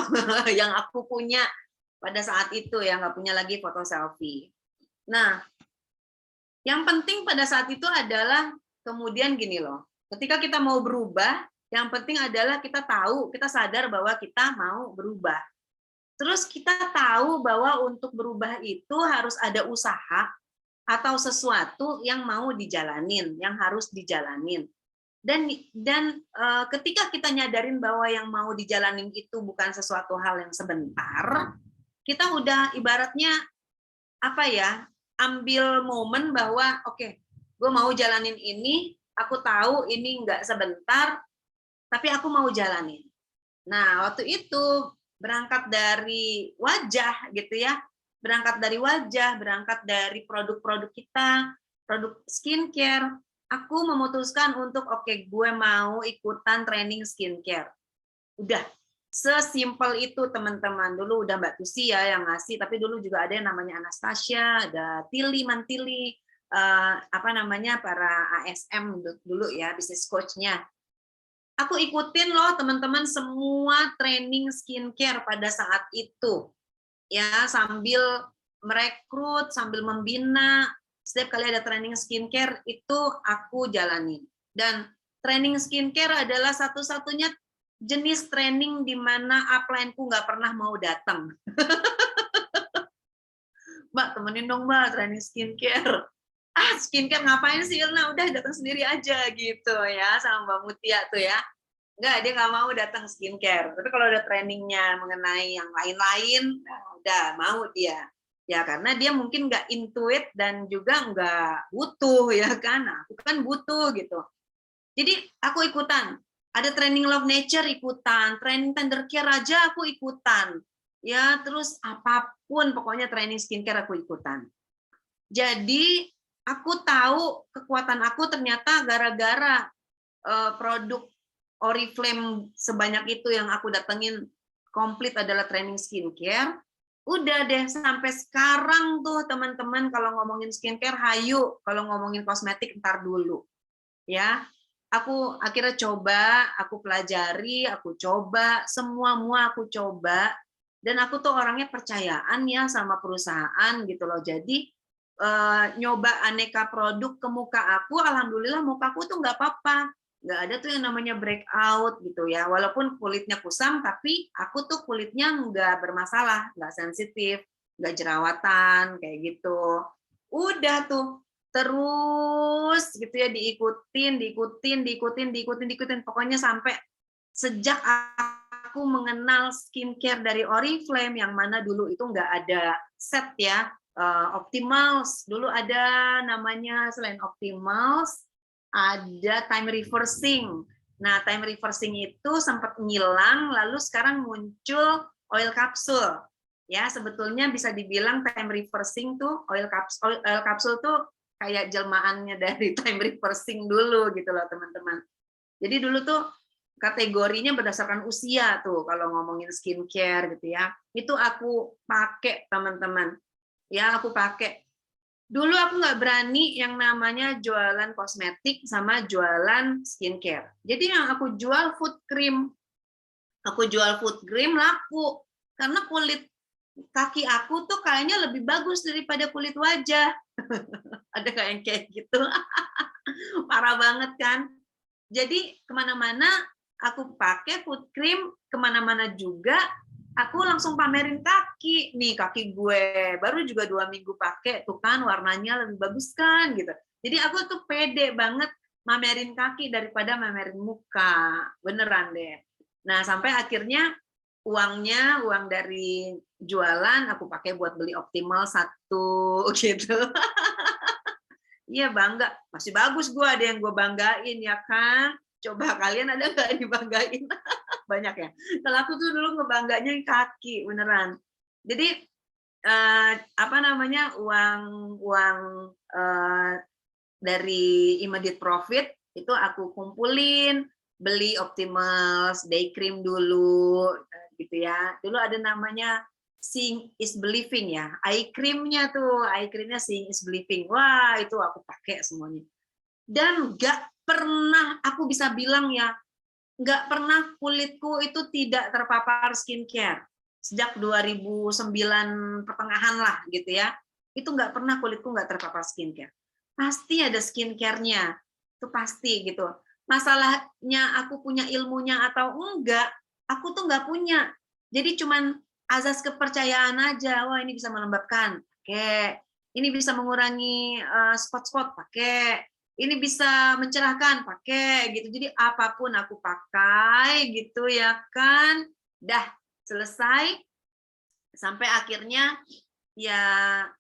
yang aku punya pada saat itu ya, nggak punya lagi foto selfie. Nah, yang penting pada saat itu adalah kemudian gini loh, ketika kita mau berubah, yang penting adalah kita tahu, kita sadar bahwa kita mau berubah. Terus kita tahu bahwa untuk berubah itu harus ada usaha atau sesuatu yang mau dijalanin, yang harus dijalanin. Dan ketika kita nyadarin bahwa yang mau dijalanin itu bukan sesuatu hal yang sebentar, kita udah ibaratnya apa ya, ambil momen bahwa oke, gue mau jalanin ini, aku tahu ini nggak sebentar, tapi aku mau jalanin. Nah, waktu itu berangkat dari wajah gitu ya, berangkat dari produk-produk kita, produk skincare, aku memutuskan untuk oke, gue mau ikutan training skincare. Udah, sesimpel itu teman-teman. Dulu udah Mbak Tusi ya yang ngasih, tapi dulu juga ada yang namanya Anastasia, ada Tili Mantili, apa namanya, para ASM dulu ya, business coach-nya. Aku ikutin loh teman-teman semua training skincare pada saat itu. Ya, sambil merekrut, sambil membina, setiap kali ada training skincare itu aku jalani. Dan training skincare adalah satu-satunya jenis training di mana upline-ku nggak pernah mau datang. Mbak, temenin dong Mbak, training skincare. Skincare ngapain sih, Ilna? Udah datang sendiri aja gitu ya, sama Mbak Mutia tuh ya. Enggak, dia nggak mau datang skincare. Tapi kalau ada trainingnya mengenai yang lain-lain, nah udah mau dia. Ya karena dia mungkin nggak intuit dan juga nggak butuh ya kan. Nah, aku kan butuh gitu. Jadi aku ikutan. Ada training Love Nature ikutan, training Tender Care aja aku ikutan. Ya, terus apapun pokoknya training skincare aku ikutan. Jadi aku tahu kekuatan aku ternyata gara-gara produk Oriflame sebanyak itu yang aku datengin komplit adalah training skincare. Udah deh sampai sekarang tuh teman-teman kalau ngomongin skincare hayu, kalau ngomongin kosmetik ntar dulu. Ya. Aku akhirnya coba, aku pelajari, aku coba, semua aku coba dan aku tuh orangnya percayaan ya sama perusahaan gitu loh. Jadi nyoba aneka produk ke muka aku, alhamdulillah mukaku tuh nggak apa-apa, nggak ada tuh yang namanya breakout gitu ya. Walaupun kulitnya kusam, tapi aku tuh kulitnya nggak bermasalah, nggak sensitif, nggak jerawatan kayak gitu. Udah tuh terus gitu ya diikutin, pokoknya sampai sejak aku mengenal skincare dari Oriflame yang mana dulu itu nggak ada set ya. Optimals dulu ada namanya, selain Optimals ada time reversing. Nah, time reversing itu sempat ngilang, lalu sekarang muncul oil capsule. Ya, sebetulnya bisa dibilang time reversing tuh oil capsule tuh kayak jelmaannya dari time reversing dulu gitu loh teman-teman. Jadi dulu tuh kategorinya berdasarkan usia tuh kalau ngomongin skincare gitu ya. Itu aku pakai teman-teman. Ya, aku pakai. Dulu aku nggak berani yang namanya jualan kosmetik sama jualan skincare. Jadi yang aku jual food cream. Aku jual food cream laku. Karena kulit kaki aku tuh kayaknya lebih bagus daripada kulit wajah. Ada kayak gitu. Parah banget kan. Jadi kemana-mana aku pakai food cream, kemana-mana juga aku langsung pamerin kaki. Nih kaki gue baru juga 2 minggu pakai, tuh kan warnanya lebih bagus kan gitu. Jadi aku tuh pede banget mamerin kaki daripada mamerin muka, beneran deh. Nah sampai akhirnya uang dari jualan aku pakai buat beli Optimal 1 gitu. Iya bangga, masih bagus gue, ada yang gue banggain ya kan. Coba kalian ada nggak yang dibanggain? Banyak ya. Kalau aku tuh dulu ngebangganya kaki beneran. Jadi apa namanya uang dari immediate profit itu aku kumpulin, beli Optimals day cream dulu gitu ya. Dulu ada namanya Seeing is Believing ya, eye creamnya Seeing is Believing. Wah itu aku pakai semuanya. Dan nggak pernah aku bisa bilang ya, nggak pernah kulitku itu tidak terpapar skincare. Sejak 2009 pertengahan lah gitu ya, itu nggak pernah kulitku nggak terpapar skincare. Pasti ada skincare-nya, itu pasti gitu. Masalahnya aku punya ilmunya atau enggak, aku tuh nggak punya. Jadi cuman azas kepercayaan aja, wah ini bisa melembabkan, pakai. Ini bisa mengurangi spot-spot, pakai. Ini bisa mencerahkan, pakai gitu. Jadi apapun aku pakai gitu ya kan. Dah selesai sampai akhirnya ya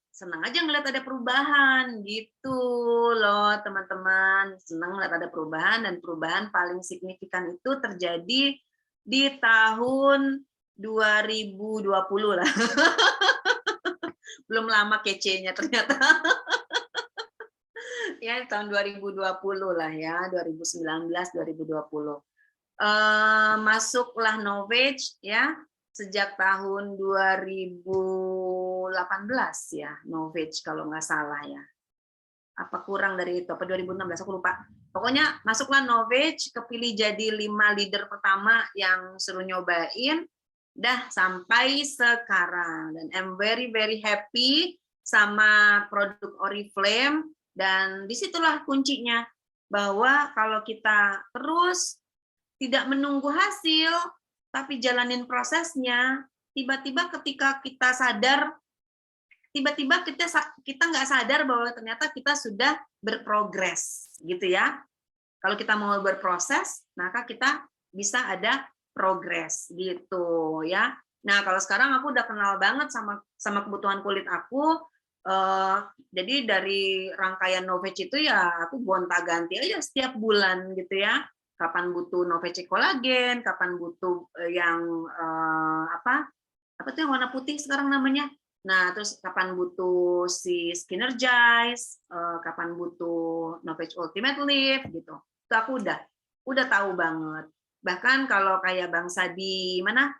senang aja ngeliat ada perubahan gitu loh teman-teman. Senang ngeliat ada perubahan, dan perubahan paling signifikan itu terjadi di tahun 2020 lah. Belum lama kece-nya ternyata. Ya tahun 2020 lah ya, 2019 2020. Masuklah Novage ya sejak tahun 2018 ya, Novage kalau nggak salah ya. apa kurang dari itu, apa 2016 aku lupa. Pokoknya masuklah Knowledge, kepilih jadi 5 leader pertama yang suruh nyobain, dah sampai sekarang. Dan I'm very very happy sama produk Oriflame, dan disitulah kuncinya, bahwa kalau kita terus tidak menunggu hasil, tapi jalanin prosesnya, tiba-tiba ketika kita sadar, tiba-tiba kita nggak sadar bahwa ternyata kita sudah berprogres, gitu ya. Kalau kita mau berproses, maka kita bisa ada progres, gitu ya. Nah, kalau sekarang aku udah kenal banget sama kebutuhan kulit aku. Jadi dari rangkaian Novage itu ya aku gonta-ganti aja setiap bulan, gitu ya. Kapan butuh Novage kolagen, kapan butuh yang apa tuh yang warna putih sekarang namanya. Nah, terus kapan butuh si Skinergize, kapan butuh Novage Ultimate Lift gitu. Itu aku udah tahu banget. Bahkan kalau kayak Bang Sadi mana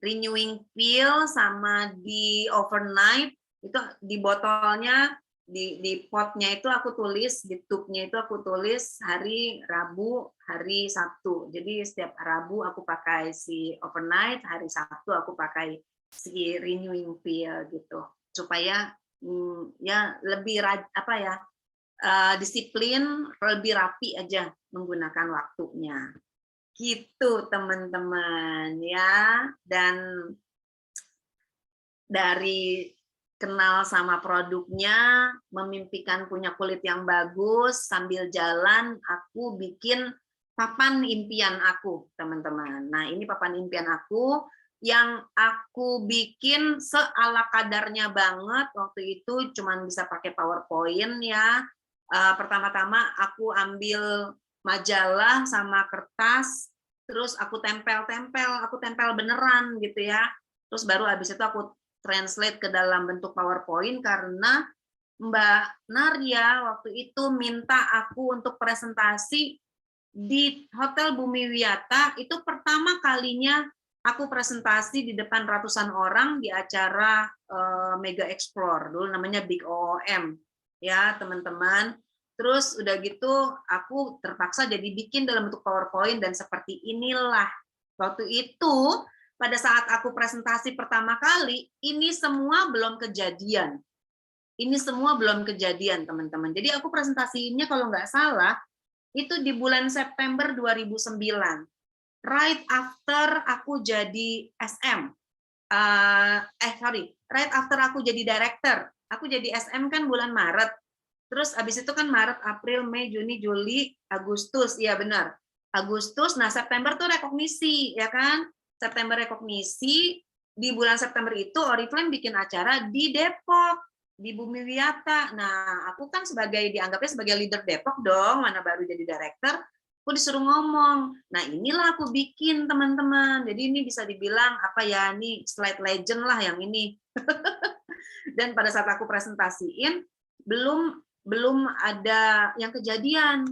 renewing peel sama di overnight itu di botolnya, di potnya itu aku tulis, di tube-nya itu aku tulis hari Rabu, hari Sabtu. Jadi setiap Rabu aku pakai si overnight, hari Sabtu aku pakai si renewing peel gitu. Supaya ya lebih disiplin, lebih rapi aja menggunakan waktunya. Gitu teman-teman ya. Dan dari kenal sama produknya, memimpikan punya kulit yang bagus, sambil jalan aku bikin papan impian aku, teman-teman. Nah, ini papan impian aku yang aku bikin seala kadarnya banget. Waktu itu cuman bisa pakai PowerPoint ya. Pertama-tama aku ambil majalah sama kertas, terus aku tempel beneran gitu ya. Terus baru habis itu aku translate ke dalam bentuk PowerPoint karena Mbak Narya waktu itu minta aku untuk presentasi di Hotel Bumi Wiyata. Itu pertama kalinya aku presentasi di depan ratusan orang di acara Mega Explore, dulu namanya Big OOM ya teman-teman. Terus udah gitu aku terpaksa jadi bikin dalam bentuk PowerPoint, dan seperti inilah waktu itu. Pada saat aku presentasi pertama kali, ini semua belum kejadian. Ini semua belum kejadian, teman-teman. Jadi aku presentasinya kalau nggak salah, itu di bulan September 2009. Right after aku jadi SM. Right after aku jadi director. Aku jadi SM kan bulan Maret. Terus habis itu kan Maret, April, Mei, Juni, Juli, Agustus. Iya benar. Agustus, nah September tuh rekognisi, ya kan? September rekognisi, di bulan September itu Oriflame bikin acara di Depok, di Bumi Wiyata. Nah, aku kan dianggapnya sebagai leader Depok dong, mana baru jadi director, aku disuruh ngomong. Nah, inilah aku bikin, teman-teman. Jadi ini bisa dibilang apa ya, ini slide legend lah yang ini. Dan pada saat aku presentasiin, belum ada yang kejadian,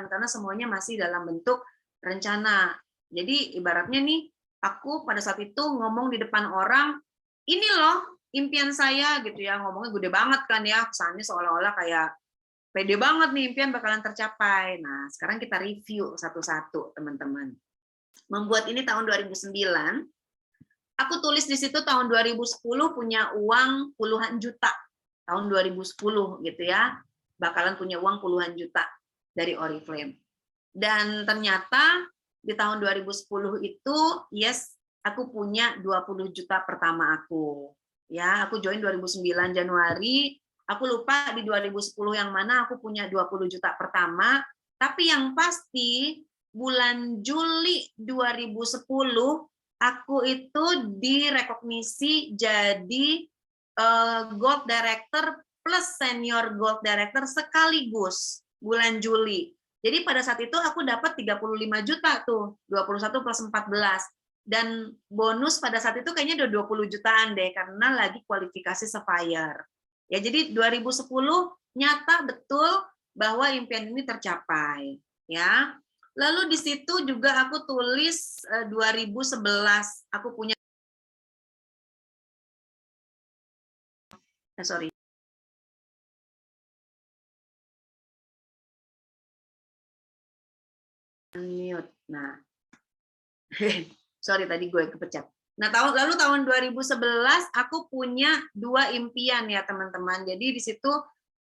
karena semuanya masih dalam bentuk rencana. Jadi ibaratnya nih, aku pada saat itu ngomong di depan orang, ini loh impian saya gitu ya, ngomongnya gede banget kan ya, kesannya seolah-olah kayak pede banget nih impian bakalan tercapai. Nah, sekarang kita review satu-satu, teman-teman. Membuat ini tahun 2009, aku tulis di situ tahun 2010 punya uang puluhan juta. Tahun 2010 gitu ya, bakalan punya uang puluhan juta dari Oriflame. Dan ternyata di tahun 2010 itu, yes, aku punya 20 juta pertama aku. Ya, aku join 2009 Januari, aku lupa di 2010 yang mana aku punya 20 juta pertama, tapi yang pasti bulan Juli 2010 aku itu direkognisi jadi Gold Director plus Senior Gold Director sekaligus bulan Juli. Jadi pada saat itu aku dapat 35 juta tuh, 21 plus 14. Dan bonus pada saat itu kayaknya udah 20 jutaan deh, karena lagi kualifikasi Sapphire. Ya, jadi 2010 nyata betul bahwa impian ini tercapai. Ya. Lalu di situ juga aku tulis 2011, aku punya sorry. unmute. Nah, sorry tadi gue kepecat. Nah, lalu tahun 2011 aku punya 2 impian ya teman-teman. Jadi di situ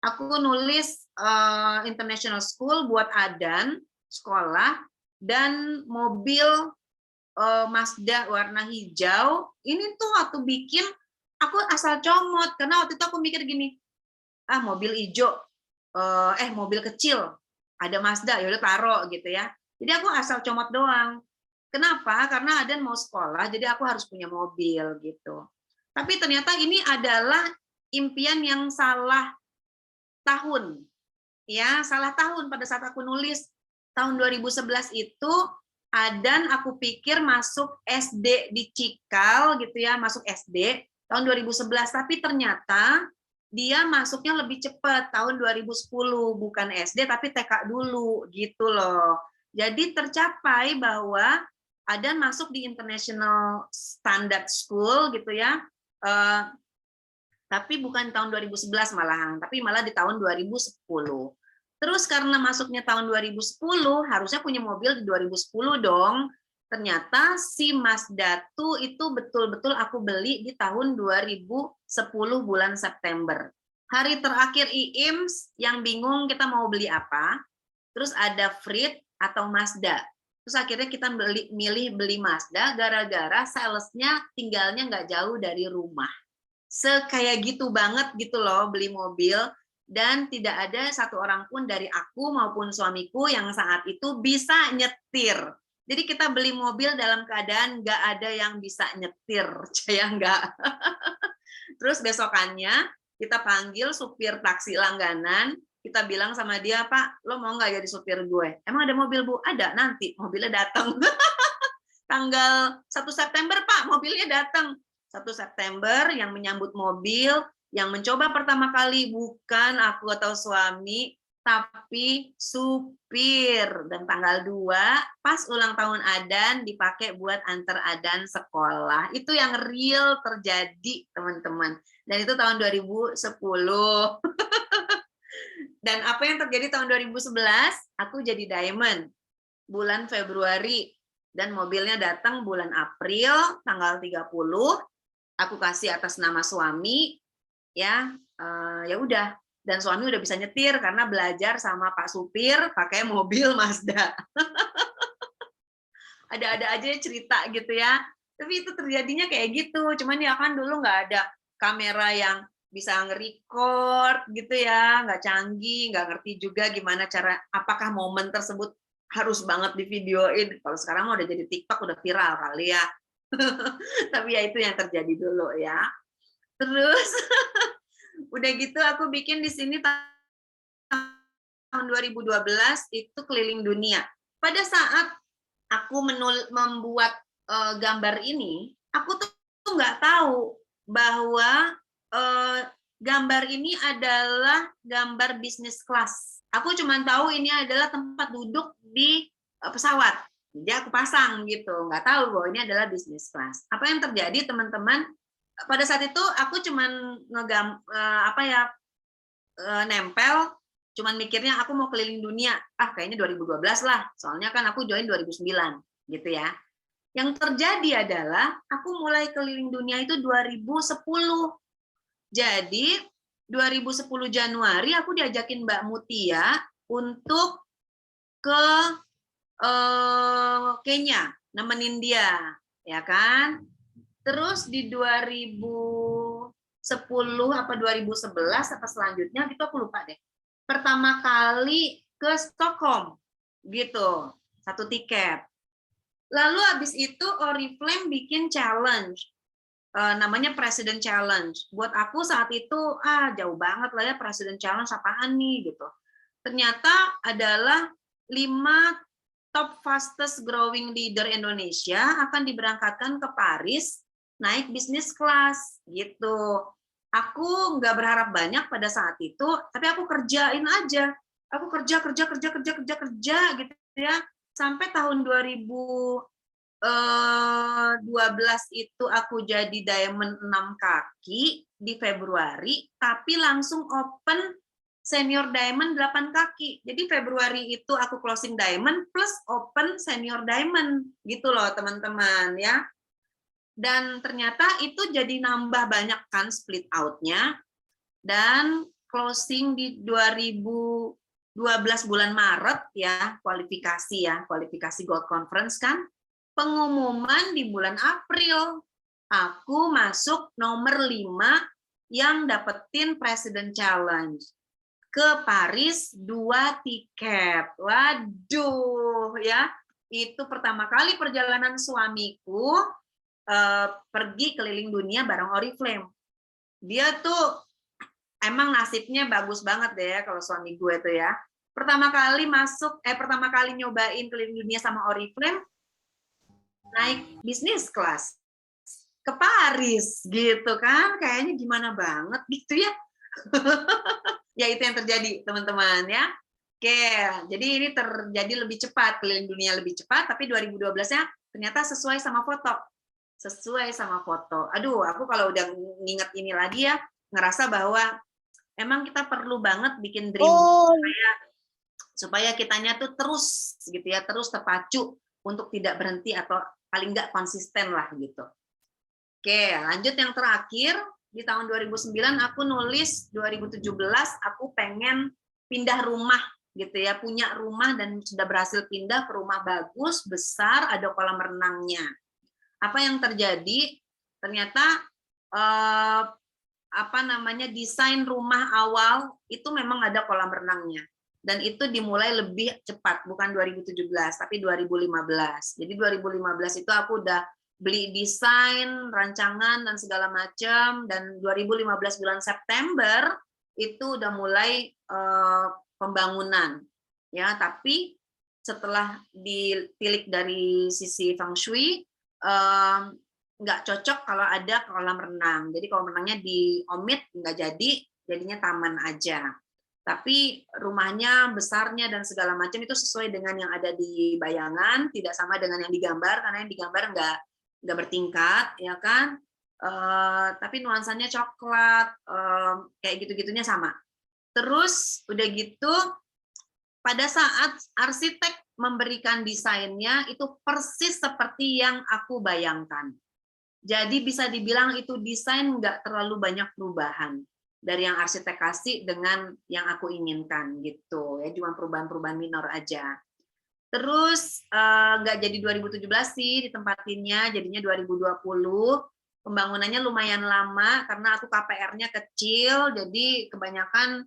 aku nulis international school buat Adan sekolah dan mobil Mazda warna hijau. Ini tuh waktu bikin aku asal comot karena waktu itu aku mikir gini, mobil hijau, mobil kecil ada Mazda, ya udah taruh gitu ya. Jadi aku asal comot doang. Kenapa? Karena Adan mau sekolah, jadi aku harus punya mobil gitu. Tapi ternyata ini adalah impian yang salah tahun. Ya, salah tahun pada saat aku nulis tahun 2011 itu Adan aku pikir masuk SD di Cikal gitu ya, masuk SD tahun 2011, tapi ternyata dia masuknya lebih cepat tahun 2010, bukan SD tapi TK dulu gitu loh. Jadi tercapai bahwa Adan masuk di International Standard School gitu ya, tapi bukan tahun 2011 malahan, tapi malah di tahun 2010. Terus karena masuknya tahun 2010, harusnya punya mobil di 2010 dong. Ternyata si Mazda 2 itu betul-betul aku beli di tahun 2010 bulan September. Hari terakhir IIMS yang bingung kita mau beli apa, terus ada Frit atau Mazda. Terus akhirnya kita milih beli Mazda gara-gara salesnya tinggalnya nggak jauh dari rumah. Kayak gitu banget gitu loh beli mobil, dan tidak ada satu orang pun dari aku maupun suamiku yang saat itu bisa nyetir. Jadi kita beli mobil dalam keadaan nggak ada yang bisa nyetir, percaya nggak? Terus besokannya kita panggil supir taksi langganan, kita bilang sama dia, Pak, lo mau nggak jadi supir gue? Emang ada mobil, Bu? Ada, nanti mobilnya datang. Tanggal 1 September, Pak, mobilnya datang. 1 September yang menyambut mobil, yang mencoba pertama kali bukan aku atau suami, tapi supir. Dan tanggal 2, pas ulang tahun Adan, dipakai buat antar Adan sekolah. Itu yang real terjadi, teman-teman. Dan itu tahun 2010. Dan apa yang terjadi tahun 2011? Aku jadi diamond bulan Februari, dan mobilnya datang bulan April tanggal 30. Aku kasih atas nama suami, ya udah. Dan suami udah bisa nyetir karena belajar sama Pak supir pakai mobil Mazda. Ada-ada aja cerita gitu ya. Tapi itu terjadinya kayak gitu. Cuman ya kan dulu nggak ada kamera yang bisa nge-record gitu ya, nggak canggih, nggak ngerti juga gimana cara, apakah momen tersebut harus banget di videoin. Kalau sekarang udah jadi TikTok, udah viral kali ya. Tapi ya itu yang terjadi dulu ya. Terus udah gitu aku bikin di sini tahun 2012 itu keliling dunia. Pada saat aku membuat gambar ini, aku tuh nggak tahu bahwa gambar ini adalah gambar bisnis kelas. Aku cuma tahu ini adalah tempat duduk di pesawat. Jadi aku pasang gitu, nggak tahu bahwa ini adalah bisnis kelas. Apa yang terjadi teman-teman? Pada saat itu aku cuma nempel, cuman mikirnya aku mau keliling dunia. Kayaknya 2012 lah, soalnya kan aku join 2009 gitu ya. Yang terjadi adalah aku mulai keliling dunia itu 2010. Jadi 2010 Januari aku diajakin Mbak Mutia untuk ke Kenya, nemenin dia, ya kan? Terus di 2010 apa 2011 apa selanjutnya gitu aku lupa deh. Pertama kali ke Stockholm gitu, 1 tiket. Lalu habis itu Oriflame bikin challenge, namanya President Challenge. Buat aku saat itu jauh banget lah ya, President Challenge apaan nih gitu. Ternyata adalah 5 top fastest growing leader Indonesia akan diberangkatkan ke Paris naik bisnis kelas gitu. Aku nggak berharap banyak pada saat itu, tapi aku kerjain aja. Aku kerja gitu ya. Sampai tahun 2012 itu aku jadi diamond 6 kaki di Februari, tapi langsung open senior diamond 8 kaki. Jadi Februari itu aku closing diamond plus open senior diamond gitu loh teman-teman ya. Dan ternyata itu jadi nambah banyak kan split out-nya, dan closing di 2012 bulan Maret ya, kualifikasi Gold Conference kan, pengumuman di bulan April. Aku masuk nomor 5 yang dapetin President Challenge. Ke Paris 2 tiket. Waduh ya, itu pertama kali perjalanan suamiku pergi keliling dunia bareng Oriflame. Dia tuh emang nasibnya bagus banget deh kalau suami gue tuh ya. Pertama kali nyobain keliling dunia sama Oriflame, naik bisnis kelas ke Paris gitu kan, kayaknya gimana banget gitu ya. Ya itu yang terjadi teman-teman ya. Oke, jadi ini terjadi lebih cepat, keliling dunia lebih cepat, tapi 2012-nya ternyata sesuai sama foto. Aduh, aku kalau udah nginget ini lagi ya, ngerasa bahwa emang kita perlu banget bikin dream supaya kitanya tuh terus gitu ya, terus terpacu untuk tidak berhenti atau paling nggak konsisten lah gitu. Oke, lanjut yang terakhir. Di tahun 2009 aku nulis 2017 aku pengen pindah rumah gitu ya, punya rumah dan sudah berhasil pindah ke rumah bagus, besar, ada kolam renangnya. Apa yang terjadi? Ternyata desain rumah awal itu memang ada kolam renangnya. Dan itu dimulai lebih cepat, bukan 2017 tapi 2015. Jadi 2015 itu aku udah beli desain, rancangan dan segala macam, dan 2015 bulan September itu udah mulai pembangunan ya. Tapi setelah ditilik dari sisi feng shui, nggak cocok kalau ada kolam renang. Jadi kolam renangnya di omit, nggak jadi, jadinya taman aja. Tapi rumahnya, besarnya dan segala macam itu sesuai dengan yang ada di bayangan, tidak sama dengan yang digambar, karena yang digambar nggak bertingkat ya kan, tapi nuansanya coklat, kayak gitu-gitunya sama. Terus udah gitu pada saat arsitek memberikan desainnya itu persis seperti yang aku bayangkan. Jadi bisa dibilang itu desain nggak terlalu banyak perubahan dari yang arsitek kasih dengan yang aku inginkan gitu ya, cuma perubahan-perubahan minor aja. Terus nggak jadi 2017 sih ditempatinnya, jadinya 2020. Pembangunannya lumayan lama karena aku KPR-nya kecil, jadi kebanyakan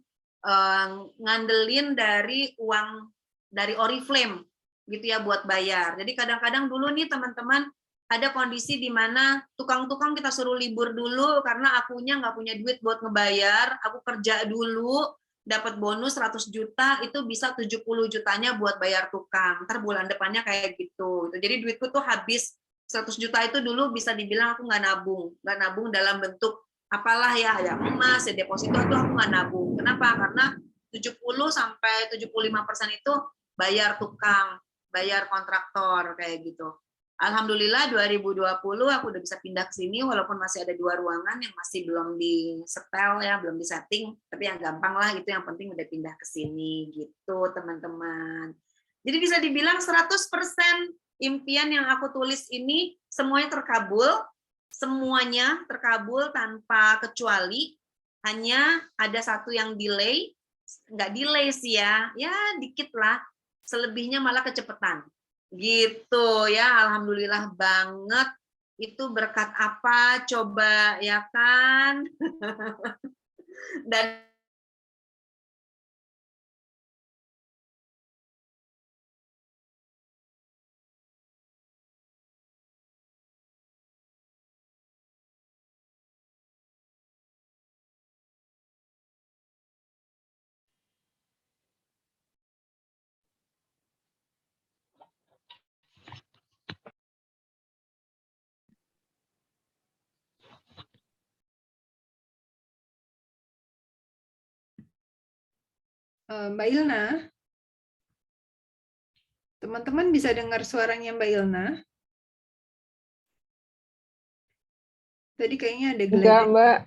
ngandelin dari uang dari Oriflame gitu ya buat bayar. Jadi kadang-kadang dulu nih teman-teman ada kondisi di mana tukang-tukang kita suruh libur dulu karena akunya nggak punya duit buat ngebayar, aku kerja dulu, dapat bonus 100 juta, itu bisa 70 jutanya buat bayar tukang. Ntar bulan depannya kayak gitu. Jadi duitku tuh habis 100 juta itu dulu bisa dibilang aku nggak nabung dalam bentuk apalah ya, ada emas, ya deposito itu aku nggak nabung. Kenapa? Karena 70-75% itu bayar tukang, bayar kontraktor kayak gitu. Alhamdulillah 2020 aku udah bisa pindah ke sini walaupun masih ada 2 ruangan yang masih belum di setel ya, belum di setting, tapi yang gampang lah itu, yang penting udah pindah ke sini gitu teman-teman. Jadi bisa dibilang 100% impian yang aku tulis ini semuanya terkabul tanpa kecuali, hanya ada satu yang delay, nggak delay sih ya dikit lah, selebihnya malah kecepatan. Gitu ya, alhamdulillah banget. Itu berkat apa coba ya kan? Dan Mbak Ilna, teman-teman bisa dengar suaranya Mbak Ilna? Tadi kayaknya ada Enggak, geledek. Mbak.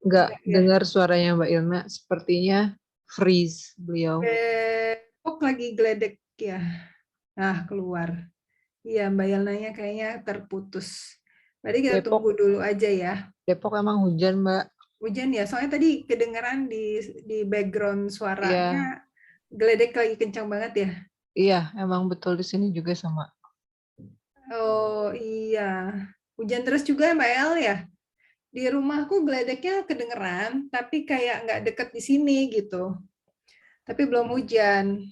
Enggak Ya. dengar suaranya Mbak Ilna. Sepertinya freeze beliau. Depok lagi geledek ya. Nah, keluar. Iya, Mbak Yelnanya kayaknya terputus. Berarti kita Depok. tunggu dulu aja ya. Depok emang hujan, Mbak. Hujan ya, soalnya tadi kedengeran di background suaranya Iya. geledek lagi kencang banget ya. Iya, emang betul di sini juga sama. Oh iya, hujan terus juga Mbak El ya. Di rumahku geledeknya kedengeran, tapi kayak nggak deket di sini gitu. Tapi belum hujan.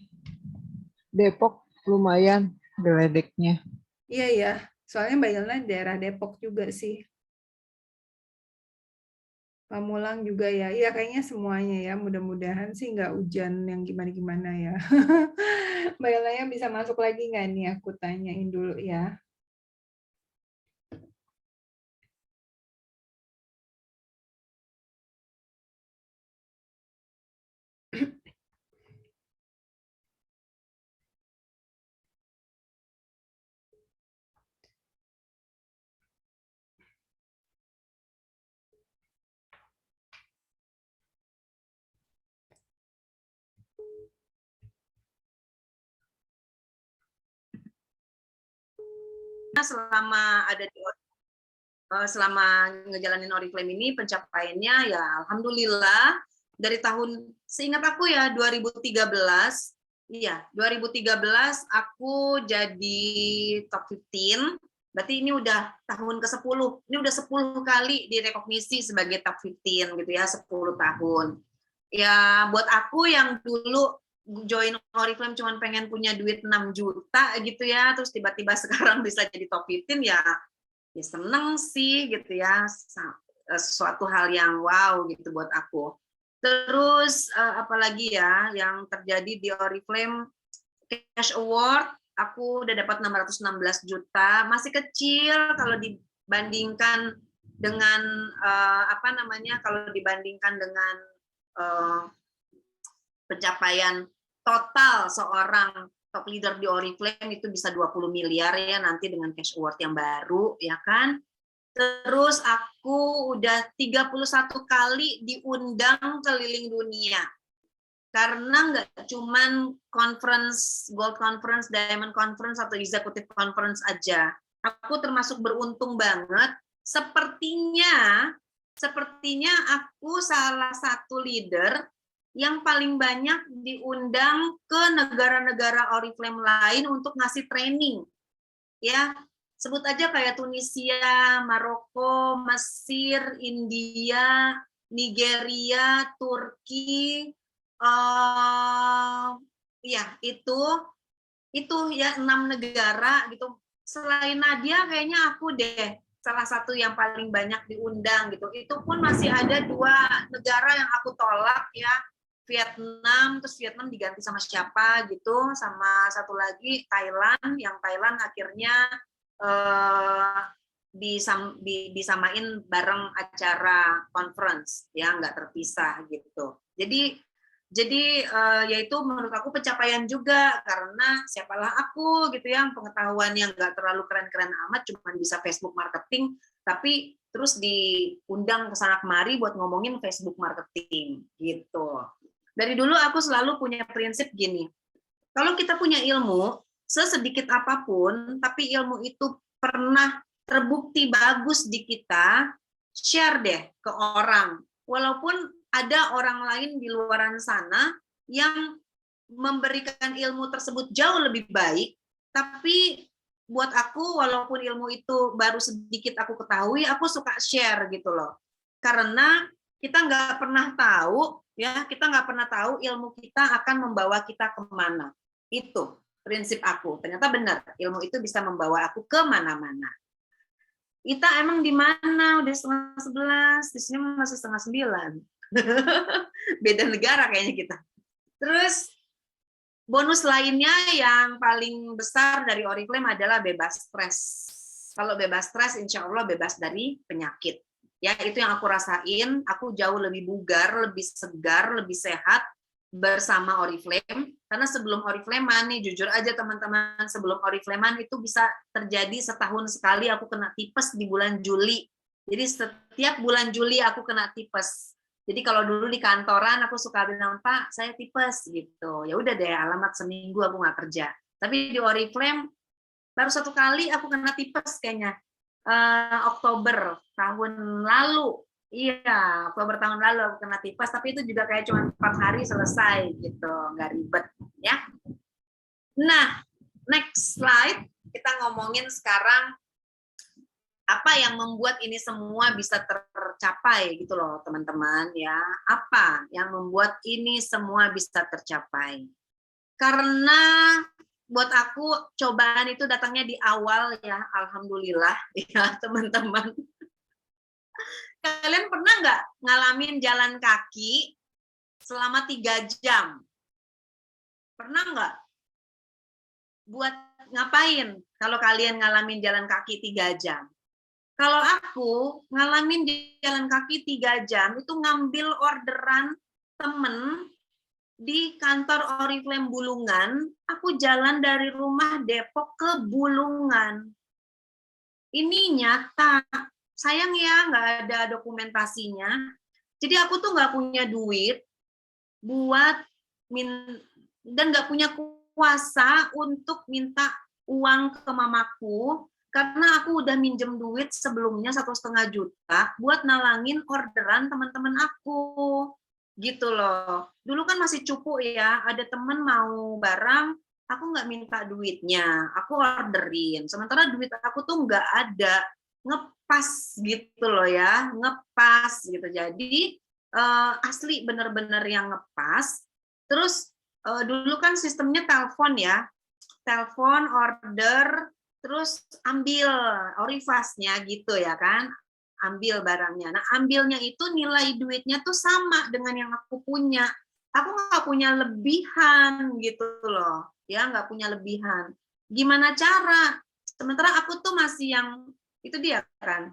Depok lumayan geledeknya. Iya ya, soalnya Mbak Yelna daerah Depok juga sih. Pamulang juga ya. Iya kayaknya semuanya ya. Mudah-mudahan sih nggak hujan yang gimana-gimana ya. Mbak Yelnanya bisa masuk lagi nggak nih? Aku tanyain dulu ya. Selama ngejalanin Oriflame ini pencapaiannya ya alhamdulillah dari tahun seingat aku ya 2013 aku jadi top 15. Berarti ini udah tahun ke-10. Ini udah 10 kali direkognisi sebagai top 15 gitu ya, 10 tahun. Ya buat aku yang dulu join Oriflame cuma pengen punya duit 6 juta gitu ya, terus tiba-tiba sekarang bisa jadi top 15 ya seneng sih gitu ya, sesuatu hal yang wow gitu buat aku. Terus apalagi ya yang terjadi di Oriflame Cash Award, aku udah dapat 616 juta, masih kecil kalau dibandingkan dengan kalau dibandingkan dengan pencapaian total seorang top leader di Oriflame itu bisa 20 miliar ya nanti dengan cash award yang baru ya kan. Terus aku udah 31 kali diundang keliling dunia. Karena nggak cuman conference, gold conference, diamond conference atau executive conference aja. Aku termasuk beruntung banget. Sepertinya aku salah satu leader yang paling banyak diundang ke negara-negara Oriflame lain untuk ngasih training. Ya, sebut aja kayak Tunisia, Maroko, Mesir, India, Nigeria, Turki, ya itu ya 6 negara gitu. Selain Nadia kayaknya aku deh salah satu yang paling banyak diundang gitu. Itu pun masih ada 2 negara yang aku tolak ya. Vietnam, terus Vietnam diganti sama siapa gitu, sama satu lagi Thailand, yang Thailand akhirnya disamain bareng acara conference ya, nggak terpisah gitu. Jadi yaitu menurut aku pencapaian juga, karena siapalah aku gitu ya, pengetahuan yang nggak terlalu keren-keren amat, cuma bisa Facebook marketing, tapi terus diundang ke sana kemari buat ngomongin Facebook marketing gitu. Dari dulu aku selalu punya prinsip gini, kalau kita punya ilmu, sesedikit apapun, tapi ilmu itu pernah terbukti bagus di kita, share deh ke orang. Walaupun ada orang lain di luaran sana yang memberikan ilmu tersebut jauh lebih baik, tapi buat aku walaupun ilmu itu baru sedikit aku ketahui, aku suka share gitu loh. Karena kita nggak pernah tahu ya, kita nggak pernah tahu ilmu kita akan membawa kita kemana. Itu prinsip aku. Ternyata benar, ilmu itu bisa membawa aku kemana-mana. Ita emang di mana? Udah 10:30, di sini masih 8:30. Beda negara kayaknya kita. Terus bonus lainnya yang paling besar dari Oriflame adalah bebas stres. Kalau bebas stres, insya Allah bebas dari penyakit. Ya, itu yang aku rasain. Aku jauh lebih bugar, lebih segar, lebih sehat bersama Oriflame. Karena sebelum Oriflame nih, jujur aja teman-teman, sebelum Oriflame itu bisa terjadi setahun sekali aku kena tipes di bulan Juli. Jadi setiap bulan Juli aku kena tipes. Jadi kalau dulu di kantoran aku suka bilang, Pak, saya tipes gitu. Ya udah deh, alamat seminggu aku nggak kerja. Tapi di Oriflame baru 1 kali aku kena tipes kayaknya. Oktober tahun lalu. Iya, Oktober tahun lalu aku kena tipes, tapi itu juga kayak cuma 4 hari selesai gitu, nggak ribet ya. Nah, next slide kita ngomongin sekarang apa yang membuat ini semua bisa tercapai gitu loh teman-teman ya. Apa yang membuat ini semua bisa tercapai? Karena buat aku cobaan itu datangnya di awal ya, alhamdulillah ya teman-teman. Kalian pernah nggak ngalamin jalan kaki selama 3 jam? Pernah nggak? Buat ngapain kalau kalian ngalamin jalan kaki 3 jam? Kalau aku ngalamin jalan kaki 3 jam, itu ngambil orderan temen di kantor Oriflame Bulungan, aku jalan dari rumah Depok ke Bulungan. Ini nyata, sayang ya nggak ada dokumentasinya. Jadi aku tuh nggak punya duit buat dan nggak punya kuasa untuk minta uang ke mamaku, karena aku udah minjem duit sebelumnya 1,5 juta buat nalangin orderan teman-teman aku gitu loh. Dulu kan masih cupu ya, ada temen mau barang, aku nggak minta duitnya, aku orderin. Sementara duit aku tuh nggak ada, ngepas gitu loh ya, ngepas gitu. Jadi asli bener-bener yang ngepas. Terus dulu kan sistemnya telepon ya, telepon, order, terus ambil Orifasnya gitu ya kan, ambil barangnya. Nah ambilnya itu nilai duitnya tuh sama dengan yang aku punya. Aku nggak punya lebihan gitu loh, ya nggak punya lebihan. Gimana cara? Sementara aku tuh masih yang itu dia kan,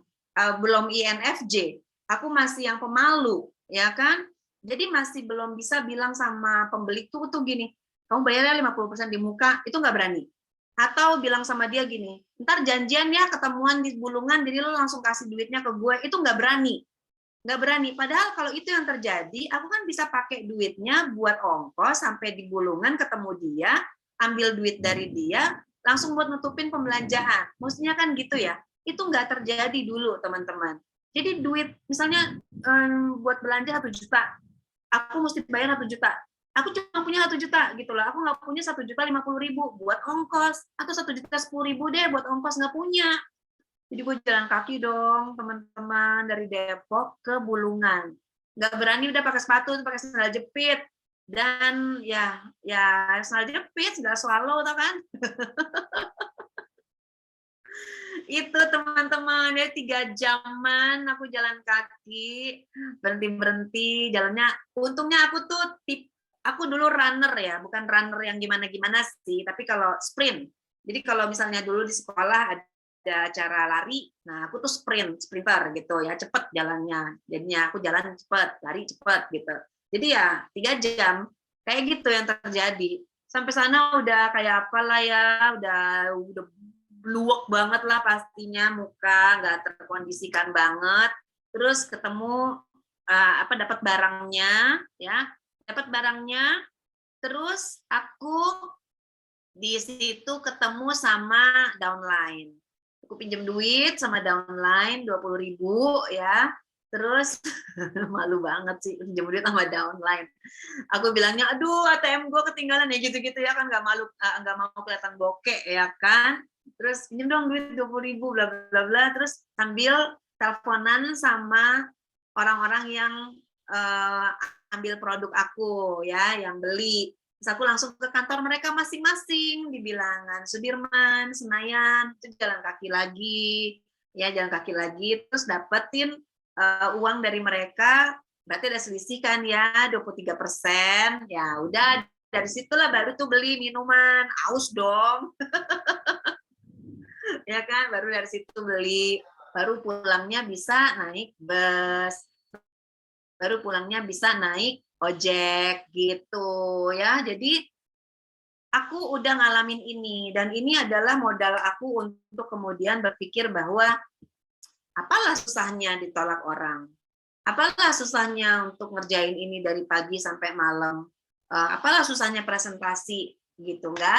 belum INFJ. Aku masih yang pemalu, ya kan? Jadi masih belum bisa bilang sama pembeli tuh gini, kamu bayarnya 50% di muka, itu nggak berani. Atau bilang sama dia gini, ntar janjian ya ketemuan di Bulungan, jadi lo langsung kasih duitnya ke gue, itu nggak berani. Nggak berani, padahal kalau itu yang terjadi, aku kan bisa pakai duitnya buat ongkos sampai di Bulungan ketemu dia, ambil duit dari dia, langsung buat nutupin pembelanjaan. Maksudnya kan gitu ya, itu nggak terjadi dulu teman-teman. Jadi duit, misalnya buat belanja 1 juta, aku mesti bayar 1 juta. Aku cuma punya 1 juta gitu loh. Aku nggak punya 1.050.000 buat ongkos, atau 1.010.000 deh buat ongkos, nggak punya. Jadi gue jalan kaki dong teman-teman dari Depok ke Bulungan. Nggak berani udah pakai sepatu, pakai sandal jepit, dan ya sandal jepit, nggak swallow tau kan? Itu teman-teman ya, 3 jaman aku jalan kaki, berhenti jalannya. Untungnya aku tuh aku dulu runner ya, bukan runner yang gimana-gimana sih, tapi kalau sprint. Jadi kalau misalnya dulu di sekolah ada acara lari, nah aku tuh sprinter gitu ya, cepet jalannya. Jadinya aku jalan cepet, lari cepet gitu. Jadi ya 3 jam, kayak gitu yang terjadi. Sampai sana udah kayak apalah ya, udah bluwek banget lah pastinya, muka nggak terkondisikan banget. Terus ketemu dapat barangnya ya, terus aku di situ ketemu sama downline. Aku pinjam duit sama downline 20.000 ya. Terus malu banget sih pinjam duit sama downline. Aku bilangnya, aduh ATM gue ketinggalan ya gitu-gitu ya kan, nggak mau kelihatan bokek ya kan. Terus pinjam dong duit 20.000 bla bla bla. Terus sambil teleponan sama orang-orang yang ambil produk aku ya, yang beli. Terus aku langsung ke kantor mereka masing-masing di Bilangan, Sudirman, Senayan, itu jalan kaki lagi, terus dapetin uang dari mereka, berarti ada selisih kan ya, 23%, ya udah dari situlah baru tuh beli minuman, aus dong, ya kan, baru dari situ beli, baru pulangnya bisa naik bus, baru pulangnya bisa naik ojek gitu ya. Jadi aku udah ngalamin ini, dan ini adalah modal aku untuk kemudian berpikir bahwa apalah susahnya ditolak orang. Apalah susahnya untuk ngerjain ini dari pagi sampai malam? Apalah susahnya presentasi gitu? Nggak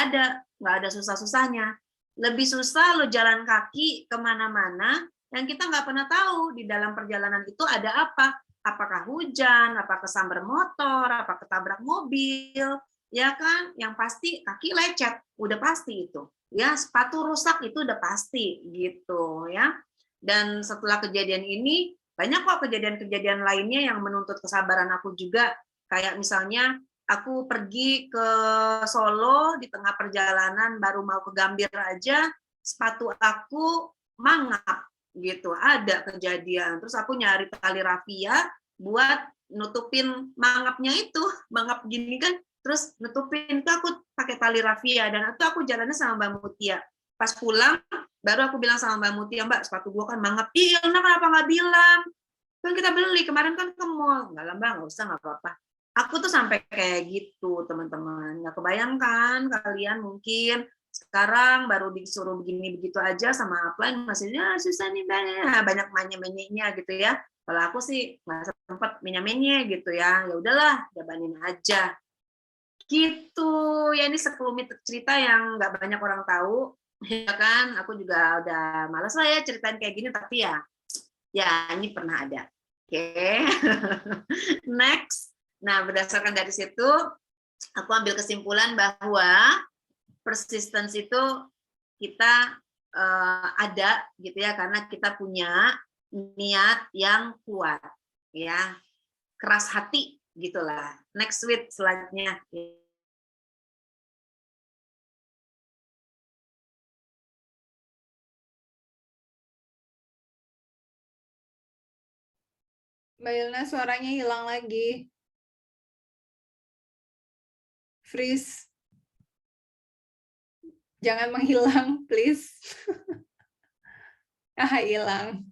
ada susah-susahnya. Lebih susah lo jalan kaki kemana-mana yang kita nggak pernah tahu di dalam perjalanan itu ada apa. Apakah hujan, apa kesambar motor, apa ketabrak mobil, ya kan? Yang pasti kaki lecet, udah pasti itu. Ya, sepatu rusak itu udah pasti gitu ya. Dan setelah kejadian ini banyak kok kejadian-kejadian lainnya yang menuntut kesabaran aku juga. Kayak misalnya aku pergi ke Solo di tengah perjalanan baru mau ke Gambir aja, sepatu aku mangap gitu. Ada kejadian. Terus aku nyari tali rafia buat nutupin mangapnya itu, mangap gini kan. Terus nutupin itu aku pakai tali rafia dan itu aku jalannya sama Mbak Mutia. Pas pulang baru aku bilang sama Mbak Mutia, Mbak sepatu gua kan mangap. Iya, kenapa nggak bilang? Kan kita beli kemarin kan ke mall. Nggak lah Mbak, nggak usah, nggak apa-apa. Aku tuh sampai kayak gitu teman-teman. Nggak kebayangkan kalian mungkin sekarang baru disuruh begini begitu aja sama upline masih ya susah nih banyak menye-menyenya gitu ya. Kalau aku sih nggak sempat menye-menye gitu ya. Ya udahlah, jabanin aja. Gitu ya, ini sekelumit cerita yang nggak banyak orang tahu ya kan. Aku juga udah malas lah ya ceritain kayak gini, tapi ya ini pernah ada. Oke. Next. Nah, berdasarkan dari situ aku ambil kesimpulan bahwa persistence itu kita ada gitu ya karena kita punya niat yang kuat ya, keras hati gitulah. Next week slide-nya. Mbak Ilna suaranya hilang lagi. Freeze. Jangan menghilang, please. Hilang.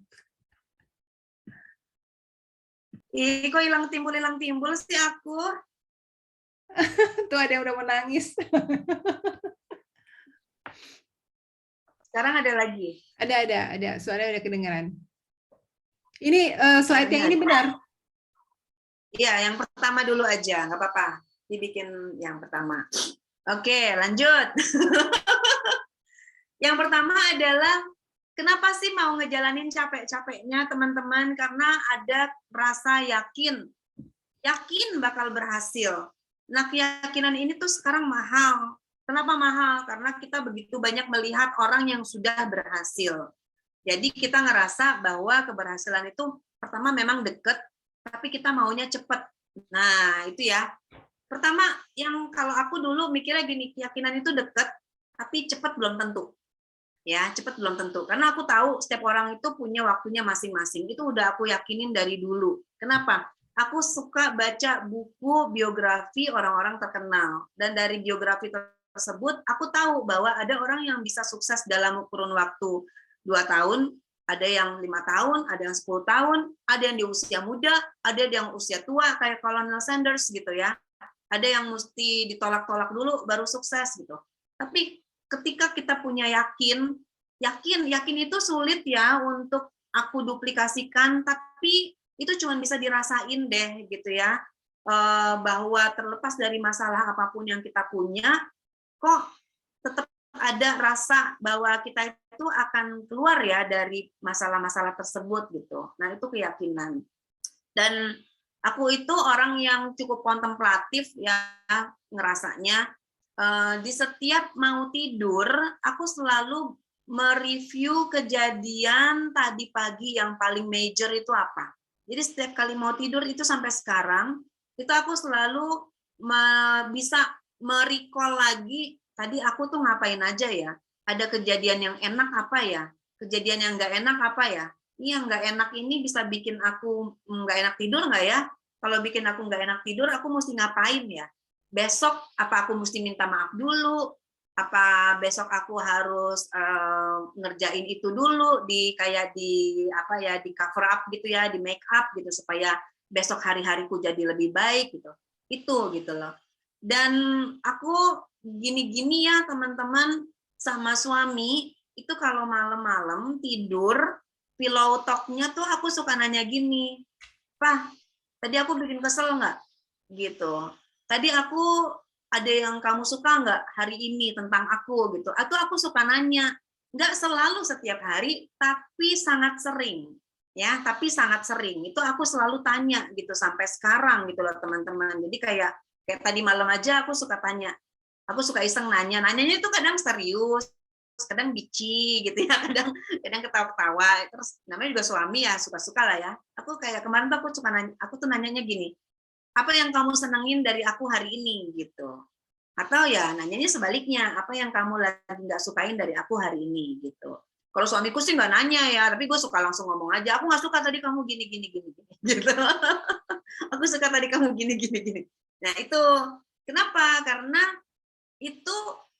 Ih, kok hilang timbul sih aku. Tuh ada yang udah menangis. Sekarang ada lagi. Ada. Suaranya udah kedengeran. Ini slide yang ini benar. Iya, yang pertama dulu aja, nggak apa-apa. Dibikin yang pertama. Oke, lanjut. Yang pertama adalah kenapa sih mau ngejalanin capek-capeknya teman-teman? Karena ada rasa yakin bakal berhasil. Nah, keyakinan ini tuh sekarang mahal. Kenapa mahal? Karena kita begitu banyak melihat orang yang sudah berhasil. Jadi kita ngerasa bahwa keberhasilan itu pertama memang deket, tapi kita maunya cepet. Nah, itu ya. Pertama, yang kalau aku dulu mikirnya gini, keyakinan itu deket, tapi cepet belum tentu. Ya, cepet belum tentu. Karena aku tahu setiap orang itu punya waktunya masing-masing. Itu udah aku yakinin dari dulu. Kenapa? Aku suka baca buku biografi orang-orang terkenal. Dan dari biografi tersebut, aku tahu bahwa ada orang yang bisa sukses dalam kurun waktu 2 tahun, ada yang 5 tahun, ada yang 10 tahun, ada yang di usia muda, ada yang usia tua, kayak Colonel Sanders gitu ya. Ada yang mesti ditolak-tolak dulu, baru sukses gitu. Tapi ketika kita punya yakin itu sulit ya untuk aku duplikasikan, tapi itu cuma bisa dirasain deh gitu ya, bahwa terlepas dari masalah apapun yang kita punya, kok tetap ada rasa bahwa kita itu akan keluar ya dari masalah-masalah tersebut gitu. Nah, itu keyakinan. Dan aku itu orang yang cukup kontemplatif ya ngerasanya. Di setiap mau tidur, aku selalu mereview kejadian tadi pagi yang paling major itu apa. Jadi setiap kali mau tidur itu sampai sekarang, itu aku selalu bisa merecall lagi, tadi aku tuh ngapain aja ya. Ada kejadian yang enak apa ya? Kejadian yang nggak enak apa ya? Ini yang nggak enak ini bisa bikin aku nggak enak tidur nggak ya? Kalau bikin aku nggak enak tidur, aku mesti ngapain ya? Besok apa aku mesti minta maaf dulu? Apa besok aku harus ngerjain itu dulu di cover up gitu ya, di make up gitu supaya besok hari-hariku jadi lebih baik gitu. Itu gitu loh. Dan aku gini-gini ya teman-teman sama suami itu kalau malam-malam tidur pillow talk-nya tuh aku suka nanya gini. "Pah, tadi aku bikin kesel nggak?" Gitu. "Tadi aku ada yang kamu suka nggak hari ini tentang aku?" Gitu. Atau aku suka nanya, nggak selalu setiap hari, tapi sangat sering. Ya, tapi sangat sering. Itu aku selalu tanya gitu sampai sekarang gitu loh teman-teman. Jadi kayak tadi malam aja aku suka tanya. Aku suka iseng nanya. Nanyanya itu kadang serius, kadang bici gitu ya, kadang kadang ketawa-ketawa. Terus namanya juga suami ya, suka-suka lah ya. Aku kayak kemarin tuh aku tuh nanyanya gini, "Apa yang kamu senengin dari aku hari ini?" gitu. Atau ya nanyanya sebaliknya, "Apa yang kamu lagi nggak sukain dari aku hari ini?" gitu. Kalau suamiku sih nggak nanya ya, tapi gue suka langsung ngomong aja, "Aku nggak suka tadi kamu gini gini gini gini." Gitu. "Aku suka tadi kamu gini gini gini." Nah itu kenapa? Karena itu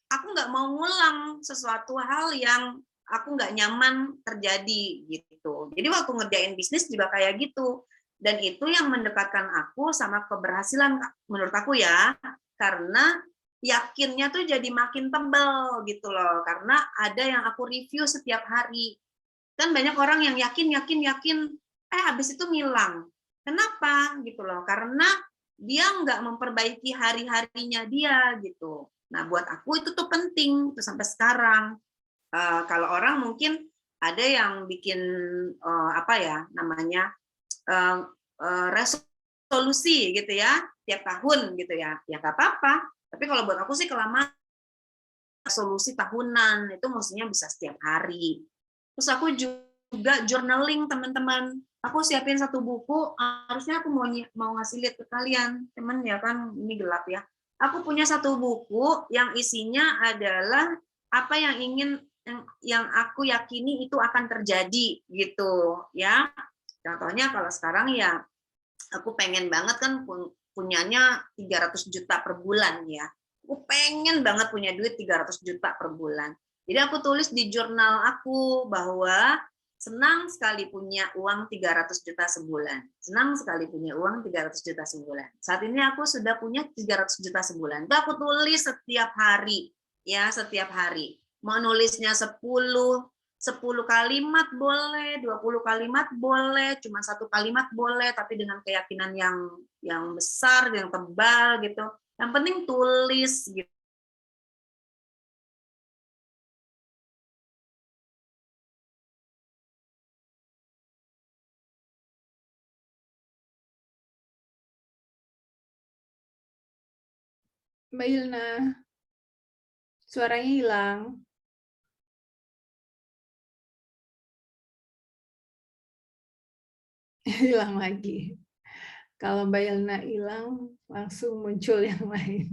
aku nggak mau ngulang sesuatu hal yang aku nggak nyaman terjadi gitu. Jadi waktu ngerjain bisnis juga kayak gitu. Dan itu yang mendekatkan aku sama keberhasilan menurut aku ya, karena yakinnya tuh jadi makin tebal gitu loh. Karena ada yang aku review setiap hari. Kan banyak orang yang yakin, yakin, yakin, habis itu ngilang. Kenapa gitu loh? Karena dia nggak memperbaiki hari-harinya dia gitu. Nah, buat aku itu tuh penting tuh sampai sekarang. Kalau orang mungkin ada yang bikin apa ya namanya resolusi gitu ya tiap tahun gitu ya, ya nggak apa-apa. Tapi kalau buat aku sih kelamaan resolusi tahunan itu mestinya bisa setiap hari. Terus aku juga journaling teman-teman. Aku siapin satu buku, harusnya aku mau ngasih lihat ke kalian, teman ya kan ini gelap ya. Aku punya satu buku yang isinya adalah apa yang ingin yang aku yakini itu akan terjadi gitu ya. Contohnya kalau sekarang ya aku pengen banget kan punyanya 300 juta per bulan ya. Aku pengen banget punya duit 300 juta per bulan. Jadi aku tulis di jurnal aku bahwa senang sekali punya uang 300 juta sebulan. Senang sekali punya uang 300 juta sebulan. Saat ini aku sudah punya 300 juta sebulan. Itu aku tulis setiap hari. Ya, setiap hari. Mau nulisnya 10 kalimat boleh, 20 kalimat boleh, cuma 1 kalimat boleh, tapi dengan keyakinan yang besar, yang tebal gitu. Yang penting tulis gitu. Mbak Ilna, suaranya hilang. Hilang lagi. Kalau Mbak Ilna hilang, langsung muncul yang lain.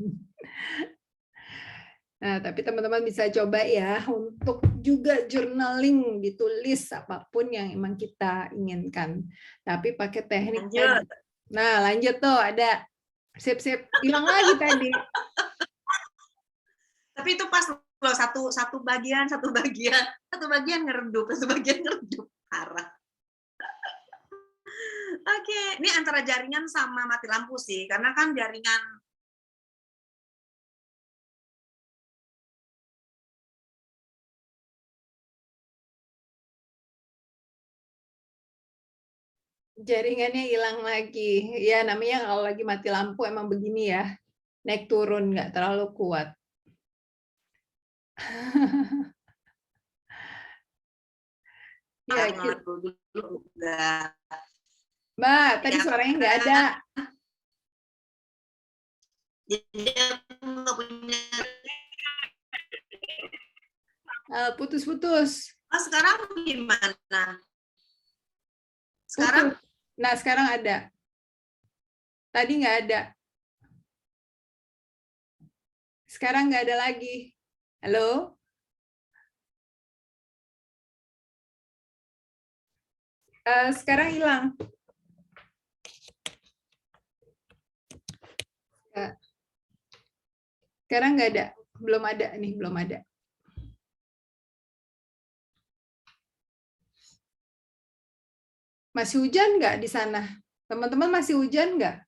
Nah, tapi teman-teman bisa coba ya untuk juga journaling, ditulis apapun yang emang kita inginkan. Tapi pakai teknik Lanjut. tadi. Nah, lanjut tuh ada. Sip-sip, hilang lagi tadi. Tapi itu pas loh satu bagian ngeredup, satu bagian ngeredup parah. Oke, ini antara jaringan sama mati lampu sih, karena kan jaringan Jaringannya hilang lagi. Ya, namanya kalau lagi mati lampu emang begini ya. Naik turun, nggak terlalu kuat. Ya, dulu enggak. Mbak, tadi Ya, suaranya nggak ada. jadi aku nggak punya. Putus-putus. Sekarang gimana? Sekarang Putus. Nah, sekarang ada. Tadi nggak ada. Sekarang nggak ada lagi. Halo? Sekarang hilang. Sekarang nggak ada. Belum ada nih, belum ada. Masih hujan nggak di sana? Teman-teman masih hujan nggak?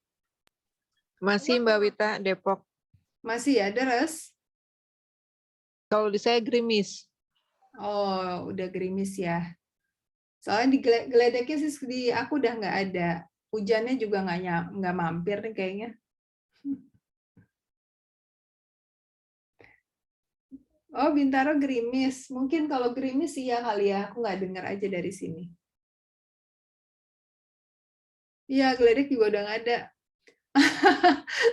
Masih Mbak Wita, Depok. Masih ya, deres? Kalau di saya gerimis. Oh, udah gerimis ya. Soalnya di geledeknya sih di aku udah nggak ada Hujannya juga nggak mampir nih kayaknya. Oh, Bintaro gerimis. Mungkin kalau gerimis iya kali ya, aku nggak dengar aja dari sini. Iya, Gledek juga udah nggak ada.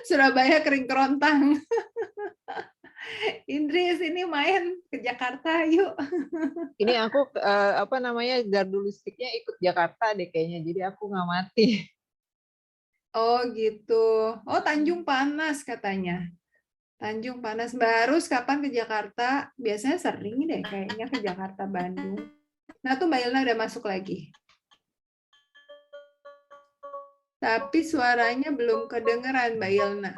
Surabaya kering kerontang. Indri sini main ke Jakarta yuk. Ini aku apa namanya gardu listriknya ikut Jakarta deh kayaknya, jadi aku nggak mati. Oh gitu. Oh Tanjung Panas katanya. Tanjung Panas. Baru kapan ke Jakarta? Biasanya sering deh kayaknya ke Jakarta, Bandung. Nah tuh Mbak Ilna udah masuk lagi. Tapi suaranya belum kedengeran Mbak Ilna.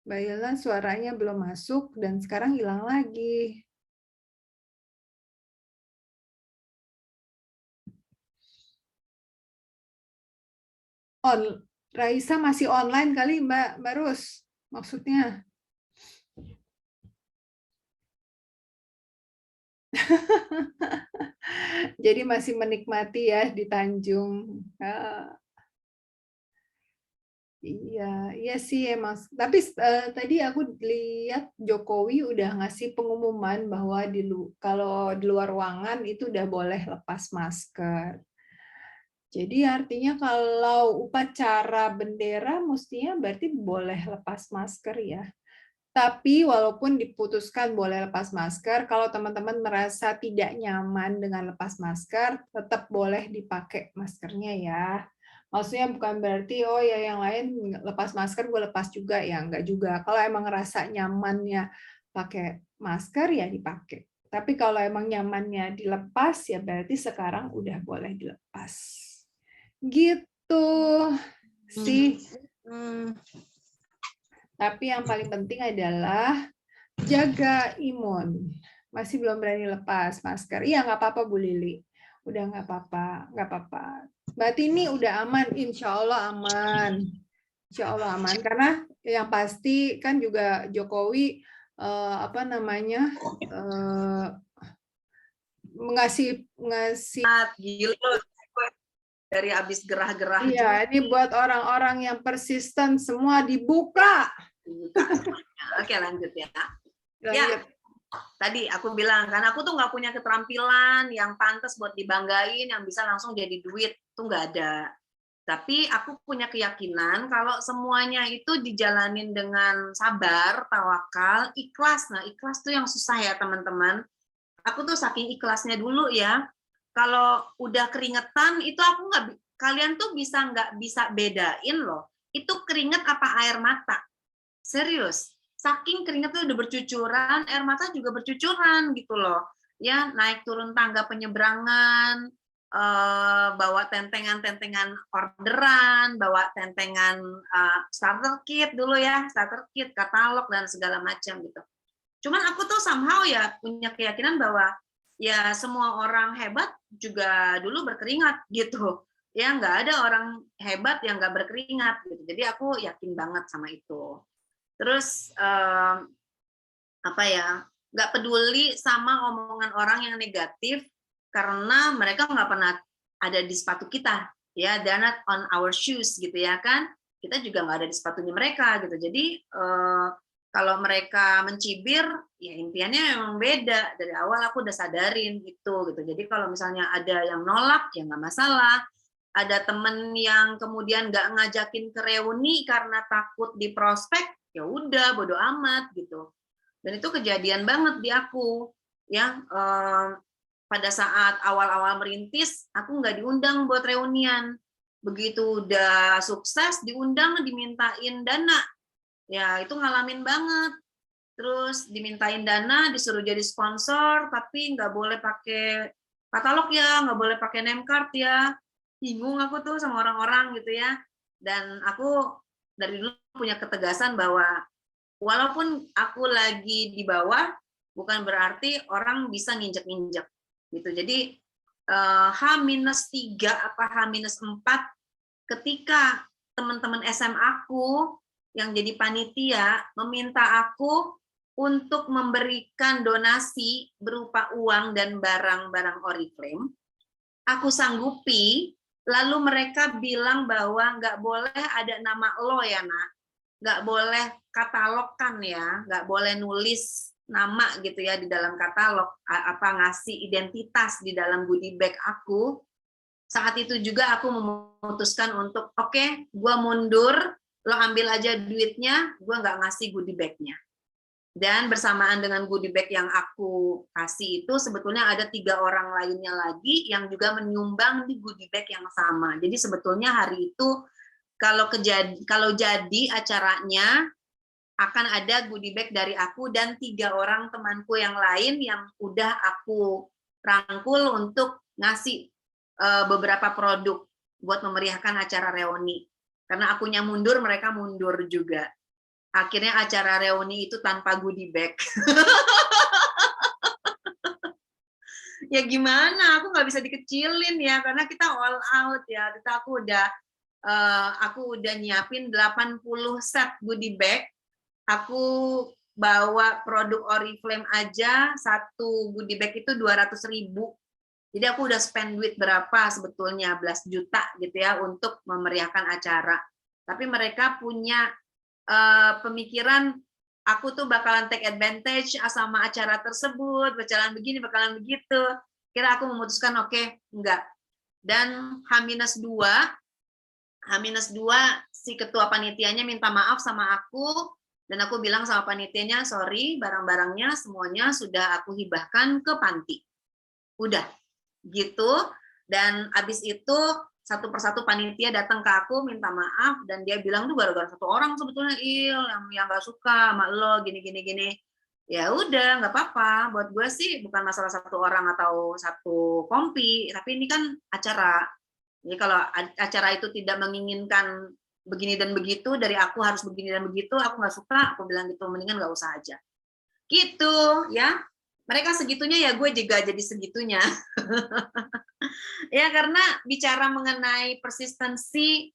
Mbak Ilna suaranya belum masuk dan sekarang hilang lagi. Raisa masih online kali Mbak Rus, maksudnya. Jadi masih menikmati ya di Tanjung. Iya, iya sih emang. Tapi tadi aku lihat Jokowi udah ngasih pengumuman bahwa kalau di luar ruangan itu udah boleh lepas masker. Jadi artinya kalau upacara bendera mestinya berarti boleh lepas masker ya. Tapi walaupun diputuskan boleh lepas masker, kalau teman-teman merasa tidak nyaman dengan lepas masker, tetap boleh dipakai maskernya ya. Maksudnya bukan berarti, oh ya yang lain lepas masker, gue lepas juga, ya enggak juga. Kalau emang ngerasa nyamannya pakai masker, ya dipakai. Tapi kalau emang nyamannya dilepas, ya berarti sekarang udah boleh dilepas. Gitu sih. Tapi yang paling penting adalah jaga imun. Masih belum berani lepas masker. Iya, nggak apa-apa Bu Lili. Udah nggak apa-apa, nggak apa-apa. Mbak Tini udah aman, insya Allah aman. Insya Allah aman. Karena yang pasti kan juga Jokowi ngasih gila dari habis gerah-gerah. Iya, ini buat orang-orang yang persisten semua dibuka. Oke, lanjut ya. Lanjut. Ya, tadi aku bilang kan aku tuh nggak punya keterampilan yang pantas buat dibanggain, yang bisa langsung jadi duit, tuh nggak ada. Tapi aku punya keyakinan kalau semuanya itu dijalanin dengan sabar, tawakal, ikhlas. Nah, ikhlas tuh yang susah ya teman-teman. Aku tuh saking ikhlasnya dulu ya. Kalau udah keringetan itu aku nggak, kalian tuh nggak bisa bedain loh. Itu keringet apa air mata? Serius. Saking keringetnya udah bercucuran, air mata juga bercucuran gitu loh. Ya, naik turun tangga penyeberangan, bawa tentengan-tentengan orderan, bawa tentengan starter kit dulu ya, starter kit, katalog dan segala macam gitu. Cuman aku tuh somehow ya punya keyakinan bahwa ya semua orang hebat juga dulu berkeringat gitu. Ya nggak ada orang hebat yang nggak berkeringat gitu. Jadi aku yakin banget sama itu. Terus apa ya, nggak peduli sama omongan orang yang negatif karena mereka nggak pernah ada di sepatu kita, ya, they're not on our shoes gitu ya kan, kita juga nggak ada di sepatunya mereka gitu. Jadi kalau mereka mencibir, ya impiannya memang beda. Dari awal aku udah sadarin gitu. Jadi kalau misalnya ada yang nolak, ya nggak masalah. Ada temen yang kemudian nggak ngajakin ke reuni karena takut di prospek, ya udah bodo amat gitu. Dan itu kejadian banget di aku ya. Pada saat awal-awal merintis aku nggak diundang buat reunian, begitu udah sukses diundang dimintain dana, ya itu ngalamin banget. Terus dimintain dana, disuruh jadi sponsor tapi nggak boleh pakai katalog ya, nggak boleh pakai name card ya. Bingung aku tuh sama orang-orang gitu ya. Dan aku dari dulu punya ketegasan bahwa walaupun aku lagi di bawah, bukan berarti orang bisa nginjek-nginjek gitu. Jadi H-3 apa H-4 ketika teman-teman SM aku yang jadi panitia meminta aku untuk memberikan donasi berupa uang dan barang-barang Oriflame. Aku sanggupi, lalu mereka bilang bahwa nggak boleh ada nama lo ya nak, nggak boleh katalogkan ya, nggak boleh nulis nama gitu ya di dalam katalog, apa ngasih identitas di dalam goodie bag aku. Saat itu juga aku memutuskan untuk oke, gue mundur, lo ambil aja duitnya, gue nggak ngasih goodie bag-nya. Dan bersamaan dengan goodie bag yang aku kasih itu sebetulnya ada 3 orang lainnya lagi yang juga menyumbang di goodie bag yang sama. Jadi sebetulnya hari itu kalau jadi acaranya akan ada goodie bag dari aku dan 3 orang temanku yang lain yang udah aku rangkul untuk ngasih beberapa produk buat memeriahkan acara reuni. Karena akunya mundur, mereka mundur juga. Akhirnya acara reuni itu tanpa goodie bag. Ya gimana, aku nggak bisa dikecilin ya, karena kita all out ya. Aku udah nyiapin 80 set goodie bag. Aku bawa produk Oriflame aja, satu goodie bag itu 200.000. Jadi aku udah spend duit berapa sebetulnya, 11 juta gitu ya, untuk memeriahkan acara. Tapi mereka punya pemikiran aku tuh bakalan take advantage sama acara tersebut, bakalan begini, bakalan begitu. Kira aku memutuskan oke, enggak. Dan H-2 si ketua panitianya minta maaf sama aku, dan aku bilang sama panitianya, sorry, barang-barangnya semuanya sudah aku hibahkan ke panti. Udah, gitu. Dan abis itu satu persatu panitia datang ke aku minta maaf dan dia bilang tuh gara-gara satu orang sebetulnya yang nggak suka sama lo gini. Ya udah nggak apa-apa, buat gue sih bukan masalah satu orang atau satu kompi, tapi ini kan acara. Jadi kalau acara itu tidak menginginkan begini dan begitu, dari aku harus begini dan begitu, aku nggak suka, aku bilang gitu, mendingan nggak usah aja. Gitu ya. Mereka segitunya ya gue juga jadi segitunya. Ya karena bicara mengenai persistency,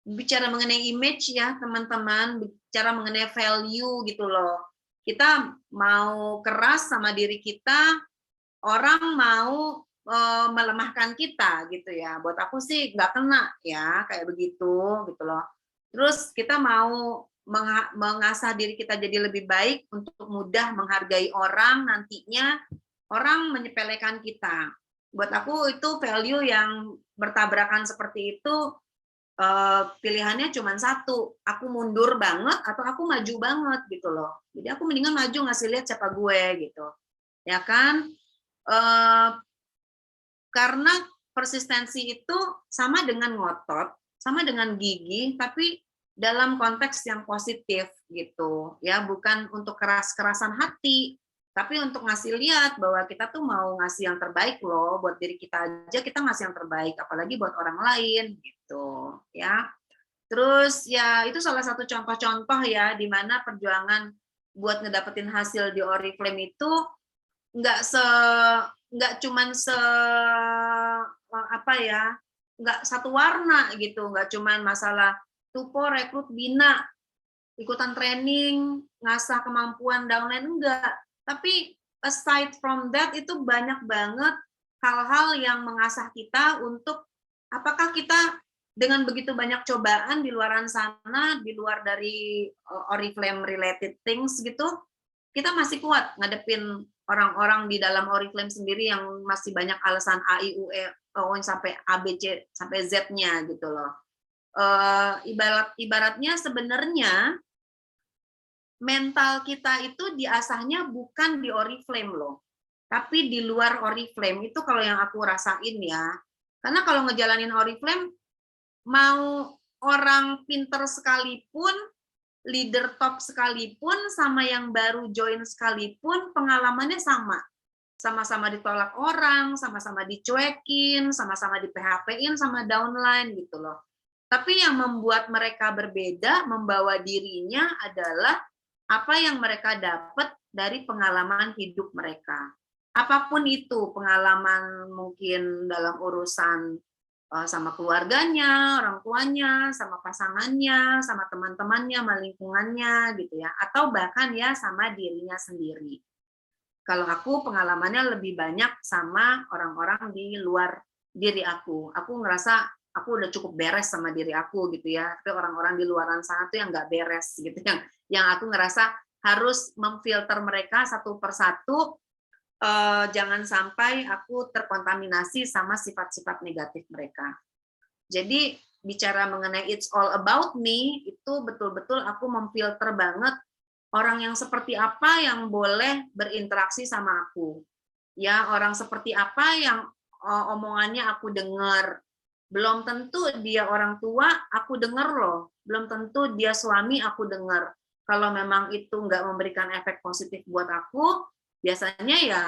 bicara mengenai image ya teman-teman, bicara mengenai value gitu loh. Kita mau keras sama diri kita, orang mau melemahkan kita gitu ya. Buat aku sih nggak kena ya kayak begitu gitu loh. Terus kita mau mengasah diri kita jadi lebih baik untuk mudah menghargai orang, nantinya orang menyepelekan kita. Buat aku itu value yang bertabrakan seperti itu, pilihannya cuma satu, aku mundur banget atau aku maju banget gitu loh. Jadi aku mendingan maju ngasih lihat siapa gue gitu, ya kan? Karena persistensi itu sama dengan ngotot, sama dengan gigih, tapi dalam konteks yang positif gitu ya, bukan untuk keras-kerasan hati, tapi untuk ngasih lihat bahwa kita tuh mau ngasih yang terbaik loh, buat diri kita aja kita ngasih yang terbaik, apalagi buat orang lain gitu ya. Terus ya itu salah satu contoh-contoh ya di mana perjuangan buat ngedapetin hasil di Oriflame itu nggak cuman nggak satu warna gitu, nggak cuman masalah tupo, rekrut, bina, ikutan training, ngasah kemampuan downline, enggak. Tapi aside from that itu banyak banget hal-hal yang mengasah kita untuk apakah kita dengan begitu banyak cobaan di luaran sana, di luar dari Oriflame related things gitu, kita masih kuat ngadepin orang-orang di dalam Oriflame sendiri yang masih banyak alasan A, I, U, E, O sampai A, B, C, sampai Z-nya gitu loh. Ibaratnya sebenarnya mental kita itu diasahnya bukan di Oriflame loh, tapi di luar Oriflame. Itu kalau yang aku rasain ya. Karena kalau ngejalanin Oriflame, mau orang pinter sekalipun, leader top sekalipun, sama yang baru join sekalipun, pengalamannya sama. Sama-sama ditolak orang, sama-sama dicuekin, sama-sama di PHP-in sama downline gitu loh. Tapi yang membuat mereka berbeda, membawa dirinya adalah apa yang mereka dapat dari pengalaman hidup mereka. Apapun itu, pengalaman mungkin dalam urusan sama keluarganya, orang tuanya, sama pasangannya, sama teman-temannya, sama lingkungannya gitu ya, atau bahkan ya sama dirinya sendiri. Kalau aku pengalamannya lebih banyak sama orang-orang di luar diri aku. Aku ngerasa aku udah cukup beres sama diri aku gitu ya. Tapi orang-orang di luaran sana tuh yang nggak beres gitu, yang aku ngerasa harus memfilter mereka satu persatu, jangan sampai aku terkontaminasi sama sifat-sifat negatif mereka. Jadi bicara mengenai it's all about me, itu betul-betul aku memfilter banget orang yang seperti apa yang boleh berinteraksi sama aku. Ya, orang seperti apa yang omongannya aku dengar. Belum tentu dia orang tua, aku dengar loh. Belum tentu dia suami, aku dengar. Kalau memang itu nggak memberikan efek positif buat aku, biasanya ya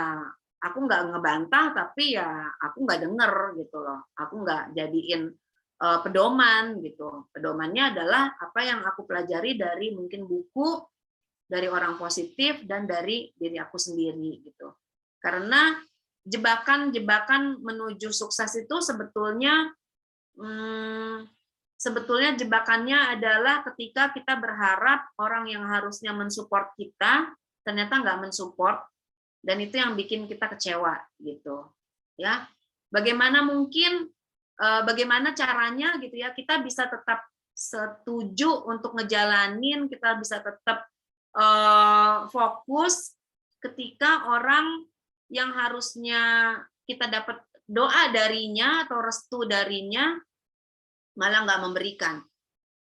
aku nggak ngebantah, tapi ya aku nggak denger gitu loh. Aku nggak jadiin pedoman gitu. Pedomannya adalah apa yang aku pelajari dari mungkin buku, dari orang positif, dan dari diri aku sendiri gitu. Karena jebakan-jebakan menuju sukses itu sebetulnya jebakannya adalah ketika kita berharap orang yang harusnya mensupport kita ternyata nggak mensupport, dan itu yang bikin kita kecewa gitu ya. Bagaimana caranya gitu ya kita bisa tetap setuju untuk ngejalanin, kita bisa tetap fokus ketika orang yang harusnya kita dapat doa darinya atau restu darinya malah nggak memberikan.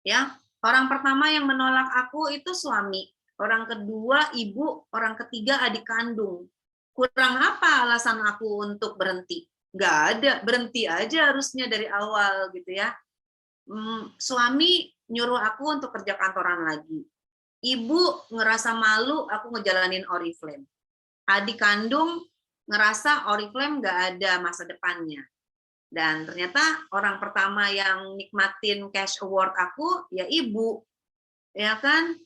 Ya, orang pertama yang menolak aku itu suami, orang kedua ibu, orang ketiga adik kandung. Kurang apa alasan aku untuk berhenti? Nggak ada, berhenti aja harusnya dari awal gitu ya. Suami nyuruh aku untuk kerja kantoran lagi. Ibu ngerasa malu aku ngejalanin Oriflame. Adik kandung ngerasa Oriflame nggak ada masa depannya. Dan ternyata orang pertama yang nikmatin cash award aku ya ibu. Ya kan?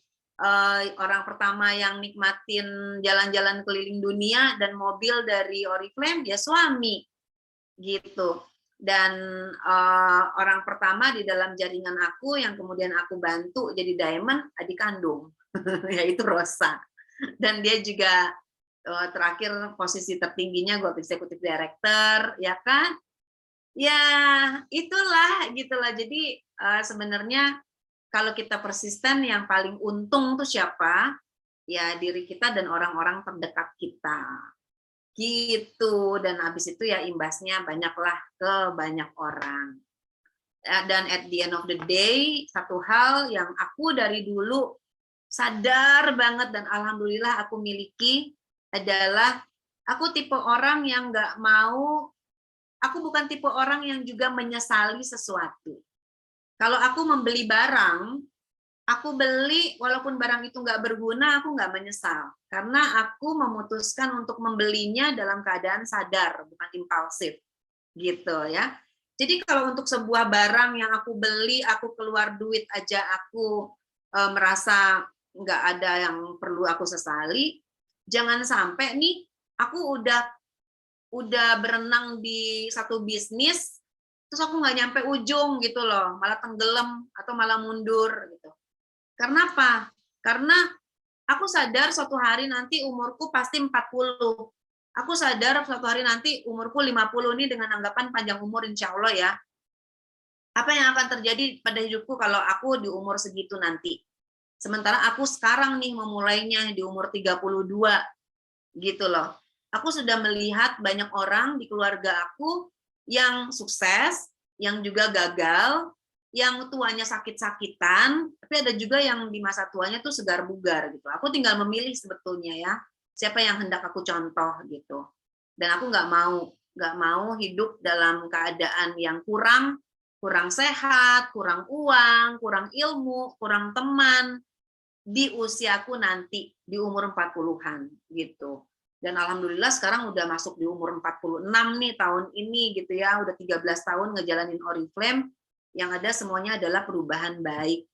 Orang pertama yang nikmatin jalan-jalan keliling dunia dan mobil dari Oriflame ya suami. Gitu. Dan orang pertama di dalam jaringan aku yang kemudian aku bantu jadi diamond adik kandung, yaitu Rosa. Dan dia juga terakhir posisi tertingginya gue executive director, ya kan? Ya itulah gitulah. Jadi sebenarnya kalau kita persisten yang paling untung tuh siapa? Ya diri kita dan orang-orang terdekat kita. Gitu, dan habis itu ya imbasnya banyaklah ke banyak orang. Dan at the end of the day, satu hal yang aku dari dulu sadar banget dan alhamdulillah aku miliki adalah aku tipe orang yang nggak mau, aku bukan tipe orang yang juga menyesali sesuatu. Kalau aku membeli barang, aku beli walaupun barang itu nggak berguna, aku nggak menyesal. Karena aku memutuskan untuk membelinya dalam keadaan sadar, bukan impulsif. Gitu ya. Jadi kalau untuk sebuah barang yang aku beli, aku keluar duit aja, aku merasa nggak ada yang perlu aku sesali, jangan sampai nih aku udah berenang di satu bisnis, terus aku nggak nyampe ujung gitu loh, malah tenggelam atau malah mundur gitu. Karena apa? Karena aku sadar suatu hari nanti umurku pasti 40. Aku sadar suatu hari nanti umurku 50 nih dengan anggapan panjang umur insya Allah ya. Apa yang akan terjadi pada hidupku kalau aku di umur segitu nanti? Sementara aku sekarang nih memulainya di umur 32 gitu loh. Aku sudah melihat banyak orang di keluarga aku yang sukses, yang juga gagal, yang tuanya sakit-sakitan, tapi ada juga yang di masa tuanya tuh segar bugar gitu. Aku tinggal memilih sebetulnya ya, siapa yang hendak aku contoh gitu. Dan aku nggak mau hidup dalam keadaan yang kurang sehat, kurang uang, kurang ilmu, kurang teman di usiaku nanti di umur 40-an gitu. Dan alhamdulillah sekarang udah masuk di umur 46 nih tahun ini gitu ya, udah 13 tahun ngejalanin Oriflame. Yang ada semuanya adalah perubahan baik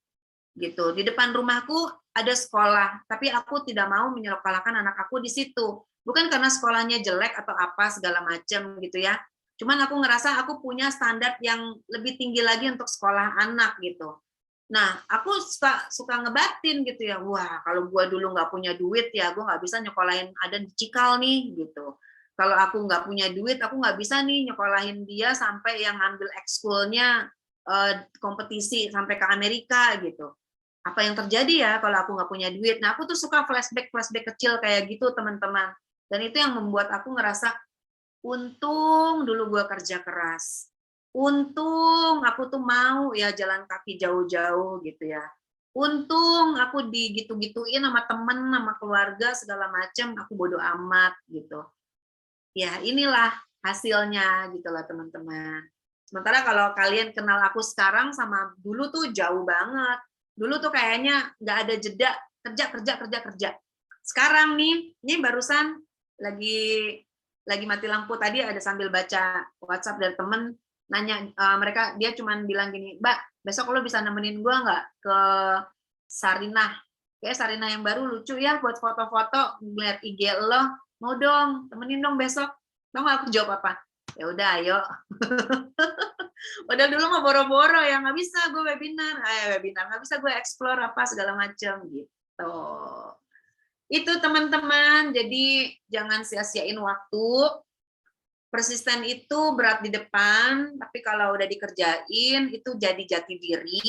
gitu. Di depan rumahku ada sekolah, tapi aku tidak mau menyekolahkan anak aku di situ. Bukan karena sekolahnya jelek atau apa segala macam gitu ya. Cuman aku ngerasa aku punya standar yang lebih tinggi lagi untuk sekolah anak gitu. Nah, aku suka ngebatin gitu ya. Wah, kalau gua dulu nggak punya duit ya, gua nggak bisa nyekolahin Adan di Cikal nih gitu. Kalau aku nggak punya duit, aku nggak bisa nih nyekolahin dia sampai yang ngambil ekskulnya kompetisi sampai ke Amerika gitu. Apa yang terjadi ya kalau aku nggak punya duit? Nah, aku tuh suka flashback kecil kayak gitu, teman-teman. Dan itu yang membuat aku ngerasa, untung dulu gue kerja keras. Untung aku tuh mau ya jalan kaki jauh-jauh gitu ya. Untung aku digitu-gituin sama temen, sama keluarga, segala macam, aku bodo amat gitu. Ya inilah hasilnya gitu lah teman-teman. Sementara kalau kalian kenal aku sekarang sama dulu tuh jauh banget. Dulu tuh kayaknya nggak ada jeda, kerja. Sekarang nih, ini barusan lagi mati lampu tadi ada sambil baca WhatsApp dari temen nanya mereka, dia cuman bilang gini, Mbak, besok lo bisa nemenin gua nggak ke Sarinah? Kayak Sarinah yang baru lucu ya buat foto-foto, ngeliat IG lo, mau dong, temenin dong besok. Tau nggak aku jawab apa? Ya udah, ayo. Padahal dulu mah boro-boro ya, nggak bisa gue webinar nggak bisa gue explore apa segala macam gitu. Itu teman-teman, jadi jangan sia-siain waktu. Persisten itu berat di depan, tapi kalau udah dikerjain itu jadi jati diri,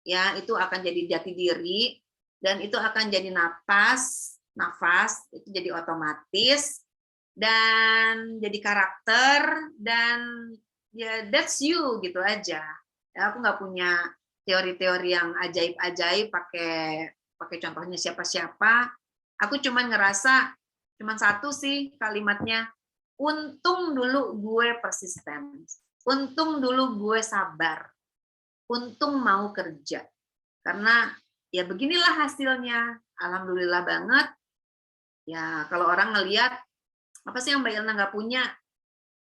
ya itu akan jadi jati diri, dan itu akan jadi nafas itu jadi otomatis, dan jadi karakter, dan ya that's you gitu aja. Ya, aku nggak punya teori-teori yang ajaib-ajaib pakai contohnya siapa-siapa. Aku cuman ngerasa cuman satu sih kalimatnya, untung dulu gue persisten, untung dulu gue sabar, untung mau kerja, karena ya beginilah hasilnya. Alhamdulillah banget ya. Kalau orang ngelihat apa sih yang Mbak Ilna nggak punya,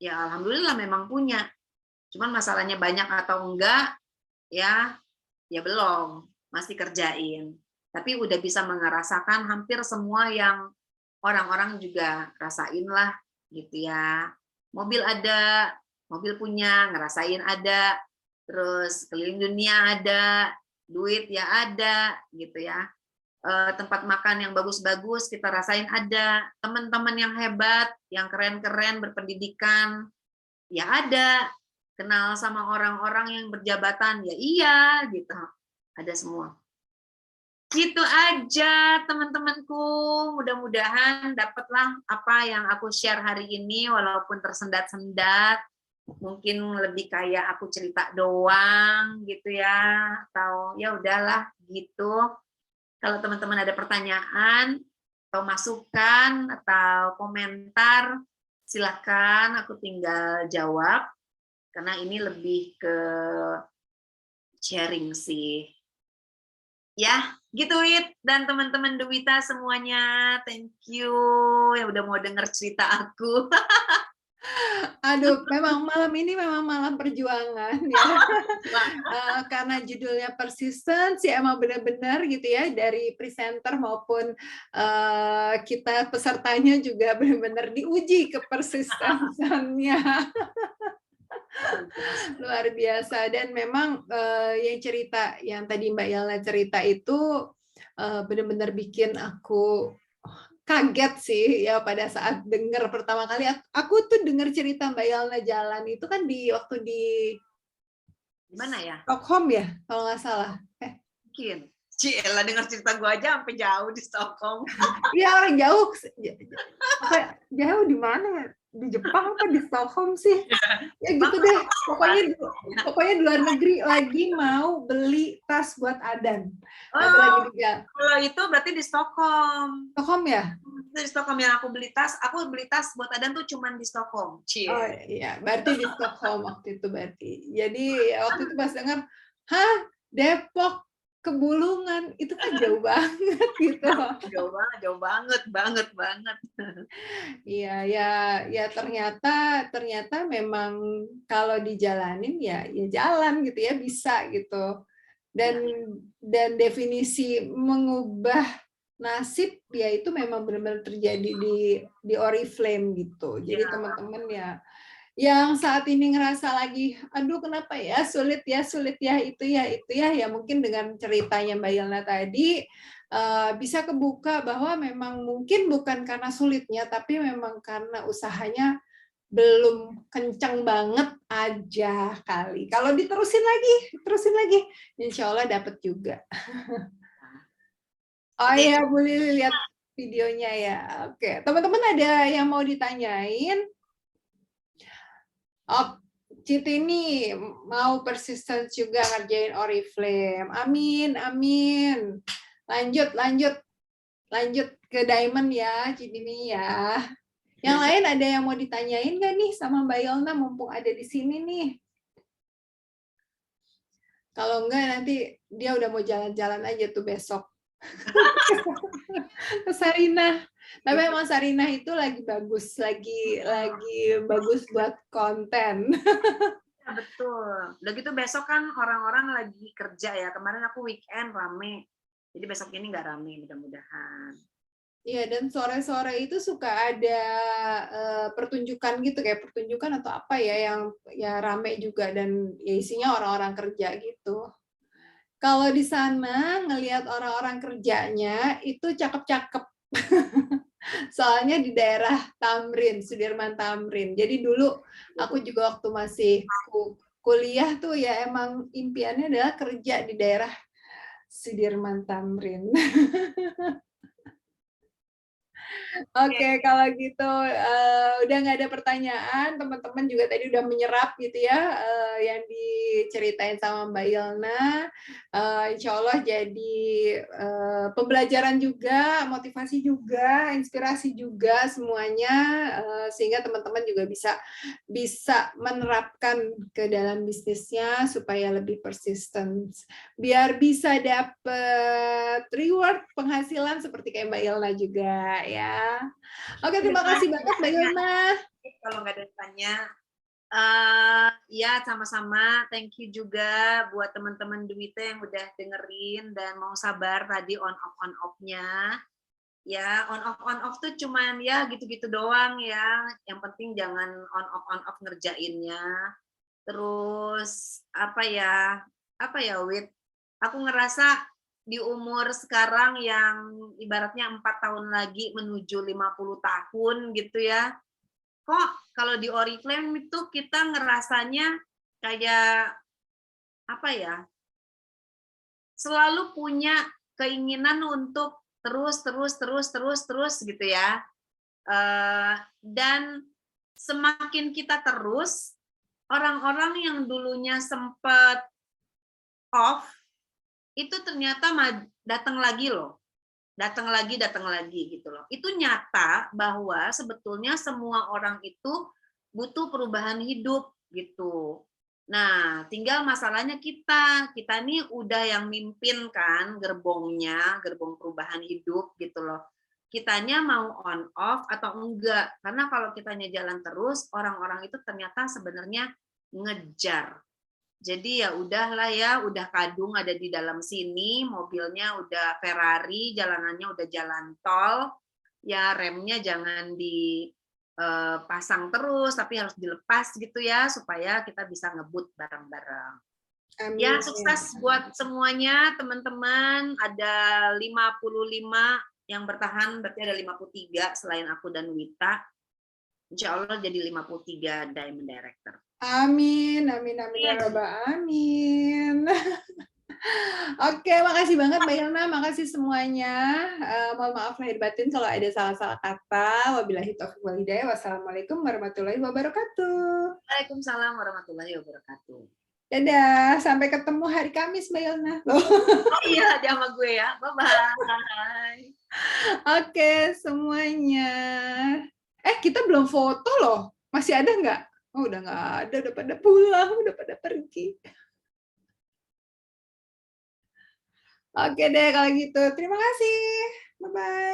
ya alhamdulillah memang punya, cuman masalahnya banyak atau enggak ya belum, masih kerjain. Tapi udah bisa merasakan hampir semua yang orang-orang juga rasain lah gitu ya. Mobil ada, mobil punya, ngerasain ada, terus keliling dunia ada, duit ya ada gitu ya. Tempat makan yang bagus-bagus kita rasain ada, teman-teman yang hebat, yang keren-keren berpendidikan ya ada, kenal sama orang-orang yang berjabatan ya iya gitu, ada semua. Gitu aja teman-temanku, mudah-mudahan dapatlah apa yang aku share hari ini, walaupun tersendat-sendat, mungkin lebih kayak aku cerita doang gitu ya, atau ya udahlah gitu. Kalau teman-teman ada pertanyaan atau masukan atau komentar, silakan aku tinggal jawab, karena ini lebih ke sharing sih. Ya, gitu Wit dan teman-teman Dewita semuanya, thank you yang udah mau denger cerita aku. Aduh, memang malam ini memang malam perjuangan ya. Karena judulnya persisten sih emang benar-benar gitu ya, dari presenter maupun kita pesertanya juga benar-benar diuji kepersistenannya. Luar biasa. Dan memang yang cerita yang tadi Mbak Yalna cerita itu benar-benar bikin aku kaget sih ya pada saat dengar pertama kali. Aku tuh dengar cerita Mbak Yalna jalan itu kan di waktu di Gimana ya? Stockholm ya, kalau nggak salah. Mungkin. Cielah dengar cerita gue aja sampai jauh di Stockholm. Iya, orang jauh. Jauh di mana? Di Jepang apa di Stockholm sih? Ya gitu deh. Pokoknya di luar negeri lagi mau beli tas buat Adan. Oh, kalau itu berarti di Stockholm. Stockholm ya? Itu di Stockholm yang aku beli tas buat Adan tuh cuman di Stockholm. Cie. Oh iya, berarti di Stockholm waktu itu berarti. Jadi waktu itu pas dengar, hah, Depok ke Bulungan, itu kan jauh banget gitu. Jauh banget. Iya, ya ternyata memang kalau dijalanin ya jalan gitu ya, bisa gitu. Dan definisi mengubah nasib ya itu memang benar-benar terjadi di Oriflame gitu. Jadi teman-teman yang saat ini ngerasa lagi, aduh kenapa ya, sulit ya, itu ya, ya mungkin dengan ceritanya Mbak Yelna tadi, bisa kebuka bahwa memang mungkin bukan karena sulitnya, tapi memang karena usahanya belum kencang banget aja kali. Kalau diterusin lagi, insya Allah dapat juga. Oh Oke, iya, boleh lihat videonya ya. Oke, teman-teman ada yang mau ditanyain? Oh, Citini mau persisten juga ngerjain Oriflame. Amin, amin. Lanjut ke Diamond ya, Citini ya. Yang lain ada yang mau ditanyain nggak nih sama Mbak Yolna mumpung ada di sini nih? Kalau enggak nanti dia udah mau jalan-jalan aja tuh besok. Ke Sarinah. Tapi emang Sarinah itu lagi bagus buat konten. ya, betul. Udah gitu besok kan orang-orang lagi kerja ya. Kemarin aku weekend rame. Jadi besok ini nggak rame mudah-mudahan. Iya, dan sore-sore itu suka ada pertunjukan gitu, kayak pertunjukan atau apa ya yang ya rame juga dan ya isinya orang-orang kerja gitu. Kalau di sana ngelihat orang-orang kerjanya itu cakep-cakep. Soalnya di daerah Tamrin, Sudirman Tamrin. Jadi dulu aku juga waktu masih kuliah tuh ya emang impiannya adalah kerja di daerah Sudirman Tamrin. Oke, kalau gitu udah nggak ada pertanyaan, teman-teman juga tadi udah menyerap gitu ya yang diceritain sama Mbak Yelna. Insya Allah jadi pembelajaran juga, motivasi juga, inspirasi juga semuanya sehingga teman-teman juga bisa menerapkan ke dalam bisnisnya supaya lebih persisten, biar bisa dapat reward penghasilan seperti kayak Mbak Yelna juga ya. Oke, terima kasih banget Mbak Yelna. Kalau nggak ada tanya, ya sama-sama. Thank you juga buat teman-teman Duwita yang udah dengerin dan mau sabar tadi on off-nya. Ya, on off tuh cuman ya gitu-gitu doang ya. Yang penting jangan on off ngerjainnya. Terus apa ya Wit? Aku ngerasa di umur sekarang yang ibaratnya 4 tahun lagi menuju 50 tahun gitu ya. Kok kalau di Oriflame itu kita ngerasanya kayak apa ya? Selalu punya keinginan untuk terus gitu ya. Dan semakin kita terus, orang-orang yang dulunya sempat off itu ternyata datang lagi loh. Datang lagi gitu loh. Itu nyata bahwa sebetulnya semua orang itu butuh perubahan hidup gitu. Nah, tinggal masalahnya kita nih udah yang mimpin kan gerbongnya, gerbong perubahan hidup gitu loh. Kitanya mau on off atau enggak. Karena kalau kitanya jalan terus, orang-orang itu ternyata sebenarnya ngejar. Jadi ya udahlah ya, udah kadung ada di dalam sini, mobilnya udah Ferrari, jalanannya udah jalan tol, ya remnya jangan dipasang terus, tapi harus dilepas gitu ya, supaya kita bisa ngebut bareng-bareng. Ya, sukses buat semuanya teman-teman. Ada 55 yang bertahan, berarti ada 53 selain aku dan Wita. Insya Allah jadi 53 Diamond Director. Amin ya Rabbal Amin. Oke, makasih banget Mbak Yelna, makasih semuanya. Mohon maaf lahir batin kalau ada salah-salah kata. Wabillahi taufiq wal hidayah. Wassalamualaikum warahmatullahi wabarakatuh. Waalaikumsalam warahmatullahi wabarakatuh. Dadah, sampai ketemu hari Kamis Mbak Yelna. Oh iya, dia sama gue ya. Bye-bye. Oke, semuanya. Kita belum foto loh. Masih ada nggak? Oh, udah nggak ada, udah pada pulang, udah pada pergi. Oke deh kalau gitu. Terima kasih. Bye-bye.